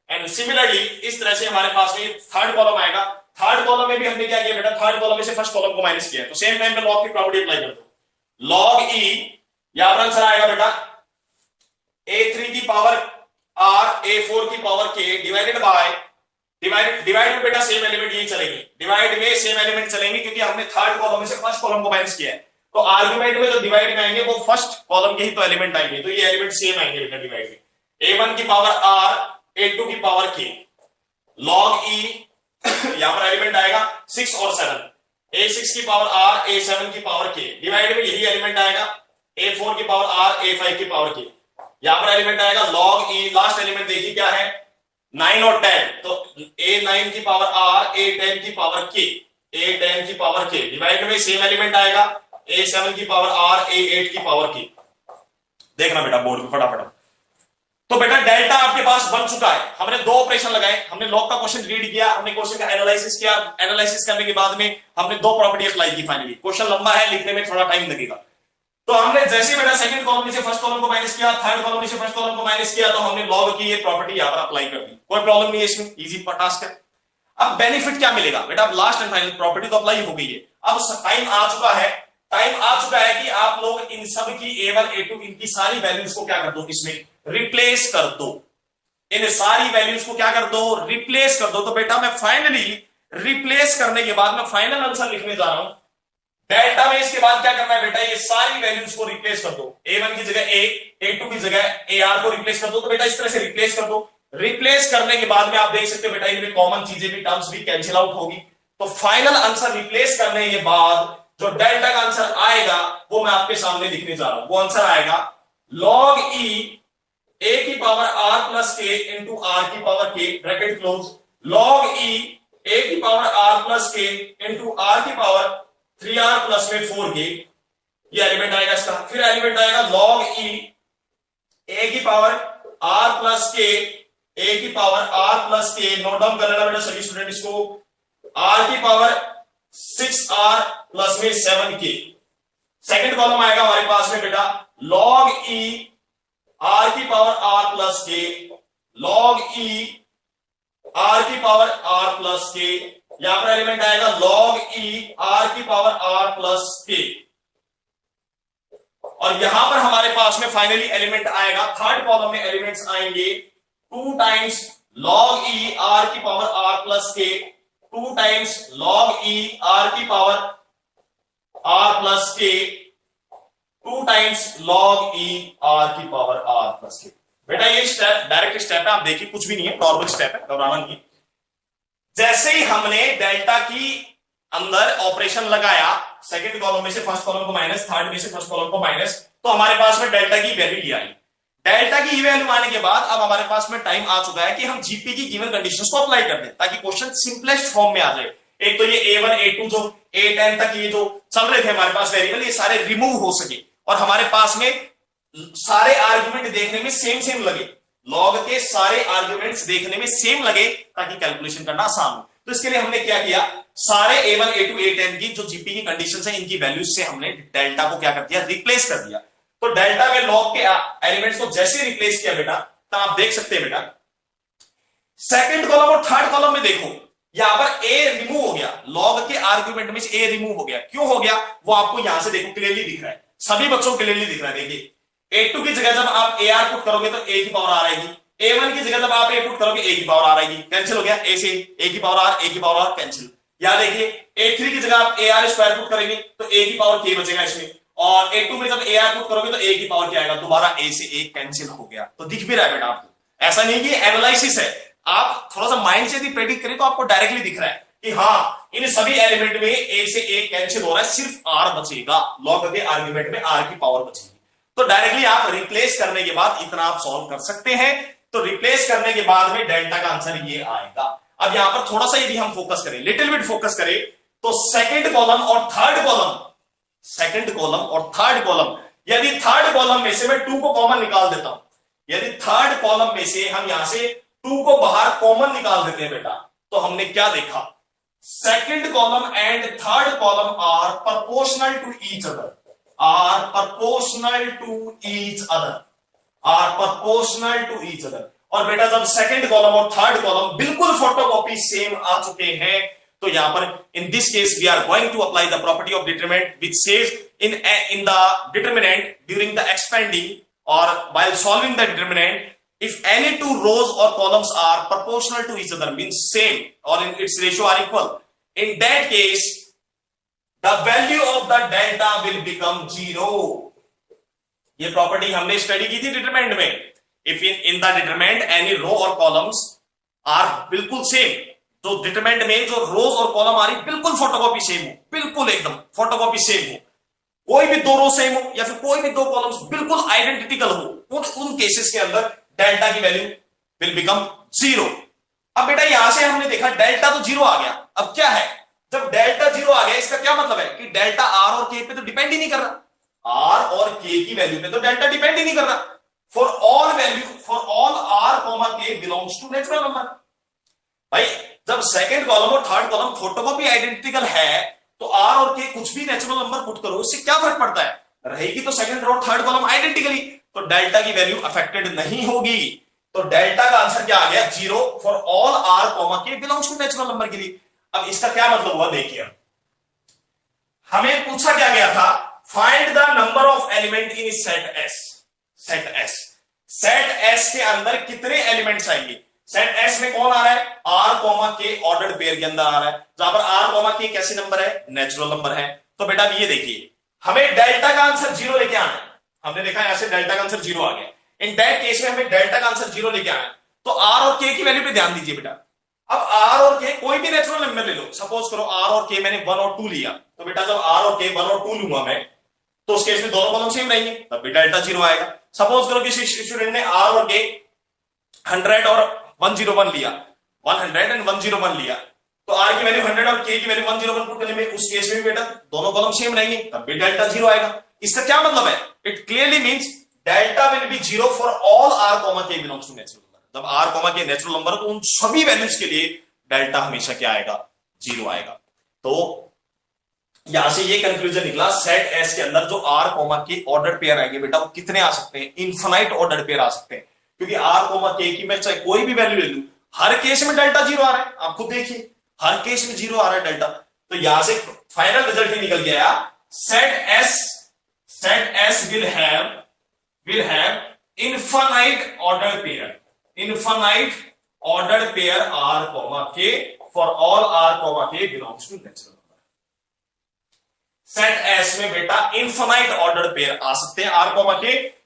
एंड सिमिलरली इस तरह से हमारे पास में थर्ड कॉलम आएगा। थर्ड कॉलम में भी हमने क्या किया बेटा, थर्ड कॉलम में से फर्स्ट कॉलम को माइनस किया, तो सेम टाइम पे log की प्रॉपर्टी अप्लाई कर दो। log e यहां पर आंसर आएगा बेटा A3 की पावर r A4 की power k divided by divide में बेटा सेम एलिमेंट यही चलेंगे, डिवाइड में सेम एलिमेंट चलेंगे क्योंकि हमने थर्ड कॉलम में से फर्स्ट कॉलम को माइनस किया है। तो आर्गुमेंट में जो डिवाइड में आएंगे वो फर्स्ट कॉलम के ही तो एलिमेंट आएंगे, तो ये एलिमेंट सेम आएंगे बेटा डिवाइड में। A1 की पावर r A2 की पावर k log e यहां पर एलिमेंट आएगा 6 और 7, A6 की पावर r A7 की पावर k डिवाइड में यही एलिमेंट आएगा A4 की पावर r A5 की पावर k। यहां पर एलिमेंट आएगा log e। लास्ट एलिमेंट देखिए क्या है 9 और 10, तो A9 की पावर r A10 की पावर k A10 की पावर k डिवाइड में सेम एलिमेंट आएगा A7 की पावर r A8 की पावर k। देखना बेटा बोर्ड पे फटाफट। तो बेटा डेल्टा आपके पास बन चुका है। हमने 2 ऑपरेशन लगाए, हमने लॉग का क्वेश्चन रीड किया, हमने क्वेश्चन का एनालिसिस किया, एनालिसिस करने के बाद में हमने 2 प्रॉपर्टी अप्लाई की। फाइनली क्वेश्चन लंबा है, लिखने में थोड़ा टाइम लगेगा। तो हमने जैसे बेटा सेकंड कॉलम में से फर्स्ट कॉलम को माइनस किया, थर्ड कॉलम में से फर्स्ट कॉलम को माइनस किया, तो हमने लॉग की ये प्रॉपर्टी यहां पर अप्लाई कर दी। कोई प्रॉब्लम नहीं है इसमें, इजी टास्क है। अब बेनिफिट क्या मिलेगा बेटा, अब लास्ट एंड फाइनल प्रॉपर्टी तो अप्लाई हो गई है, अब टाइम आ चुका है कि आप लोग इन सब की A1 A2 इनकी सारी वैल्यूज को क्या कर दो, इसमें रिप्लेस कर दो। इन सारी वैल्यूज को क्या कर दो, रिप्लेस कर दो। तो बेटा मैं फाइनली रिप्लेस करने के बाद मैं फाइनल आंसर लिखने जा रहा हूं। डेल्टा में इसके बाद क्या करना है बेटा, ये सारी वैल्यूज को रिप्लेस कर दो। A1 की जगह A, A2 की जगह AR को रिप्लेस कर दो। तो बेटा इस तरह से रिप्लेस कर दो। रिप्लेस करने के बाद में आप देख सकते हो बेटा इनमें कॉमन चीजें भी, टर्म्स भी कैंसिल आउट होगी। तो फाइनल आंसर रिप्लेस करने के बाद जो डेल्टा का आंसर आएगा वो मैं आपके सामने लिखने जा रहा हूं। वो आंसर आएगा log e a की power r plus k into r की power k bracket close log e ए की पावर आर प्लस के इंटू आर की पावर 3r प्लस में 4k, ये एलिमेंट आएगा इसका। फिर एलिमेंट आएगा log e ए की पावर आर प्लस के, ए की पावर आर प्लस के, नोट डाउन कर लेना बेटा सभी स्टूडेंट इसको, आर की पावर 6r प्लस में 7k। सेकंड कॉलम आएगा हमारे पास में बेटा log e आर की पावर आर प्लस के, log e आर की पावर आर प्लस के, यहां पर एलिमेंट आएगा log e आर की पावर आर प्लस के। और यहां पर हमारे पास में फाइनली एलिमेंट आएगा, थर्ड कॉलम में एलिमेंट्स आएंगे 2 टाइम्स log e आर की पावर आर प्लस के, 2 टाइम्स log e आर की पावर आर प्लस के, 2 टाइम्स log e आर की पावर आर प्लस के। बेटा ये स्टेप डायरेक्ट स्टेप है, आप देखिए कुछ भी नहीं है, नॉर्मल स्टेप है, घबराना नहीं। जैसे ही हमने डेल्टा की अंदर ऑपरेशन लगाया, सेकंड कॉलम में से फर्स्ट कॉलम को माइनस, थर्ड में से फर्स्ट कॉलम को माइनस, तो हमारे पास में डेल्टा की वैल्यू आई। डेल्टा की वैल्यू आने के बाद अब हमारे पास में टाइम आ चुका है कि हम जीपी की गिवन कंडीशंस को अप्लाई कर दें ताकि क्वेश्चन सिंपलेस्ट फॉर्म में आ जाए। एक तो ये a1 a2 जो a10 तक ये जो चल रहे थे हमारे पास वेरिएबल, ये सारे रिमूव हो सके और हमारे पास में सारे आर्ग्यूमेंट देखने में सेम लगे, लॉग के सारे आर्ग्यूमेंट्स देखने में सेम लगे ताकि कैलकुलेशन करना आसान हो। तो इसके लिए हमने क्या किया, सारे a1 a2 a10 की जो जीपी की कंडीशंस हैं इनकी वैल्यूज से हमने डेल्टा को क्या कर दिया, रिप्लेस कर दिया। तो डेल्टा में लॉग के एलिमेंट्स को जैसे रिप्लेस किया बेटा, तो आप देख सकते हैं बेटा सेकंड कॉलम और थर्ड कॉलम में देखो यहां पर a रिमूव हो गया, लॉग के आर्ग्यूमेंट में से a रिमूव हो गया। क्यों हो गया वो आपको यहां से देखो क्लियरली दिख रहा है, सभी बच्चों को क्लियरली दिख रहा है। देखिए a2 की जगह जब आप ar पुट करोगे तो a की पावर r आएगी, a1 की जगह जब आप a पुट करोगे a की पावर r आएगी, कैंसिल हो गया, a से a की पावर r, a की पावर r कैंसिल। या देखिए a3 की जगह आप ar स्क्वायर पुट करेंगे तो a की पावर k बचेगा इसमें, और a2 में जब ar पुट करोगे तो a की पावर क्या आएगा, दोबारा a से a कैंसिल हो गया। तो दिख भी रहा है बेटा आपको, ऐसा नहीं कि एनालिसिस है, आप थोड़ा सा माइंड से यदि प्रेडिक्ट करें तो आपको डायरेक्टली दिख रहा है कि हाँ इन सभी एलिमेंट में a से a कैंसिल हो रहा है, सिर्फ r बचेगा, लॉग के आर्ग्यूमेंट में r की पावर बचेगी। तो डायरेक्टली आप रिप्लेस करने के बाद इतना आप सॉल्व कर सकते हैं। तो रिप्लेस करने के बाद में डेल्टा का आंसर ये आएगा। अब यहां पर थोड़ा सा यदि हम फोकस करें, लिटिल बिट फोकस करें, तो सेकंड कॉलम और थर्ड कॉलम, सेकंड कॉलम और थर्ड कॉलम, यदि थर्ड कॉलम में से मैं 2 को कॉमन निकाल देता हूं, यदि थर्ड कॉलम में से हम यहां से 2 को बाहर कॉमन निकाल देते हैं बेटा, तो हमने क्या देखा, second column and third column are proportional to each other, are proportional to each other, are proportional to each other. और बेटा जब सेकंड कॉलम और थर्ड कॉलम बिल्कुल फोटोकॉपी सेम आ चुके हैं, तो यहां पर in this case we are going to apply the property of determinant which says in the determinant during the expanding or while solving the determinant, if any two rows or columns are proportional to each other, means same or in its ratio are equal, in that case the value of the delta will become 0. ये property हमने study की थी determinant में। If in the determinant any row or columns are बिल्कुल same, तो determinant में जो रोज और कॉलम आ रही बिल्कुल फोटोकॉपी सेम हो, बिल्कुल एकदम फोटोकॉपी सेम हो, कोई भी 2 रो सेम हो या फिर कोई भी 2 कॉलम्स बिल्कुल आइडेंटिकल हो, उन केसेस के अंदर डेल्टा की वैल्यू विल बिकम 0। अब बेटा यहां से हमने देखा डेल्टा तो 0 आ गया। अब क्या है, जब डेल्टा 0 आ गया इसका क्या मतलब है कि डेल्टा आर और के पे तो डिपेंड ही नहीं कर रहा, आर और के की वैल्यू पे तो डेल्टा डिपेंड ही नहीं कर रहा। For all value, for all R comma के बिलोंग्स टू नेचुरल नंबर। भाई जब सेकंड कॉलम और थर्ड कॉलम फोटोकॉपी आइडेंटिकल है तो आर और के कुछ भी नेचुरल नंबर पुट करो, उससे क्या फर्क पड़ता है, रहेगी तो सेकंड और थर्ड कॉलम आइडेंटिकली, तो डेल्टा की वैल्यू अफेक्टेड नहीं होगी। तो डेल्टा का आंसर क्या आ गया, 0 फॉर ऑल आर कॉमा के बिलोंग्स टू नेचुरल नंबर के लिए। अब इसका क्या मतलब हुआ, देखिए हमें पूछा क्या गया था, find the number of element in set S. Set S, set S के अंदर कितने एलिमेंट्स आएंगे, सेट एस में कौन आ रहा है, आर कॉमा के ऑर्डर्ड पेयर के अंदर आ रहा है, जहां पर आर कॉमा के कैसे नंबर है, नेचुरल नंबर है। तो बेटा ये देखिए हमें डेल्टा का आंसर 0 लेके आना है, हमने देखा यहां से डेल्टा का आंसर 0 आ गया। इन दैट केस में हमें डेल्टा का आंसर 0 लेके आना है, तो आर और के की वैल्यू पे ध्यान दीजिए बेटा। अब आर और के कोई भी नेचुरल नंबर ले लो, सपोज करो आर और के मैंने 1 और 2 लिया, तो बेटा जब आर और के 1 और 2 लूंगा मैं, तो उस केस में दोनों कॉलम सेम रहेंगे, तब भी डेल्टा 0 आएगा। सपोज करो किसी स्टूडेंट ने आर और के 100 और 101 लिया, 100 एंड 101 लिया, तो r की वैल्यू 100 और k की वैल्यू 101 पुट करने में उस केस में भी बेटा दोनों कॉलम सेम रहेंगे, तब भी डेल्टा 0 आएगा। इसका क्या मतलब है? It clearly means delta will be 0 for all r, k belongs to natural number. जब r, k नेचुरल नंबर तो उन सभी वैल्यूज के लिए डेल्टा हमेशा क्या आएगा? 0 आएगा। तो यहां से ये कंक्लूजन निकला, सेट एस के अंदर जो r, k ऑर्डर पेयर आएंगे बेटा वो कितने आ सकते हैं? इनफाइनाइट ऑर्डर पेयर आ सकते हैं, क्योंकि r, k की मैं चाहे कोई भी वैल्यू ले लूं, हर केस में डेल्टा 0 आ रहा है। आप खुद देखिए हर केस में 0 आ रहा है डेल्टा। तो यहां से फाइनल रिजल्ट ही निकल गया, set S will have infinite order pair r, k for all r, k belongs to natural number. Set S में बेटा इनफाइनाइट ऑर्डर पेयर आ सकते हैं r, k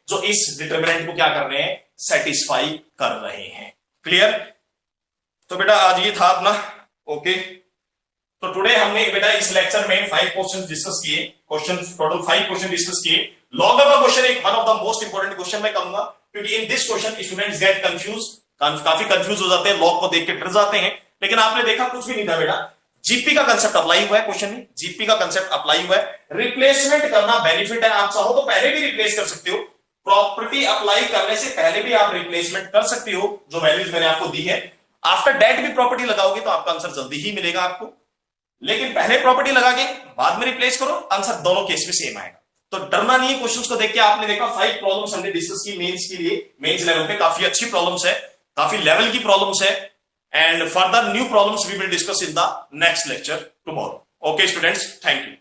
जो इस डिटरमिनेंट को क्या कर रहे हैं? सेटिस्फाई कर रहे हैं। क्लियर? तो बेटा आज ये था अपना ओके। तो टुडे हमने बेटा इस लेक्चर में 5 क्वेश्चन डिस्कस किए, टोटल 5 क्वेश्चन डिस्कस किए। लॉग का क्वेश्चन एक one of the most important question मैं कहूंगा, क्योंकि in this question students get confuse, काफी कंफ्यूज हो जाते हैं, लॉग को देख के डर जाते हैं। लेकिन आपने देखा कुछ भी नहीं था बेटा, जीपी का कंसेप्ट अप्लाई हुआ है क्वेश्चन में, जीपी का कंसेप्ट अप्लाई हुआ है। रिप्लेसमेंट करना बेनिफिट है, आप चाहो तो पहले भी रिप्लेस कर सकते हो, प्रॉपर्टी अप्लाई करने से पहले भी आप रिप्लेसमेंट कर सकते हो, जो वैल्यूज मैंने आपको दी है। आफ्टर डेट भी प्रॉपर्टी लगाओगे तो आपका आंसर जल्दी ही मिलेगा आपको, लेकिन पहले प्रॉपर्टी लगा के बाद में रिप्लेस करो, आंसर दोनों केस में सेम आएगा। तो डरना नहीं है क्वेश्चंस को देख के। आपने देखा 5 प्रॉब्लम्स हमने डिस्कस की मेंस के लिए, मेंस लेवल पे काफी अच्छी प्रॉब्लम्स है, काफी लेवल की प्रॉब्लम्स है, and further new problems we will discuss in the next lecture tomorrow. Okay students, thank you.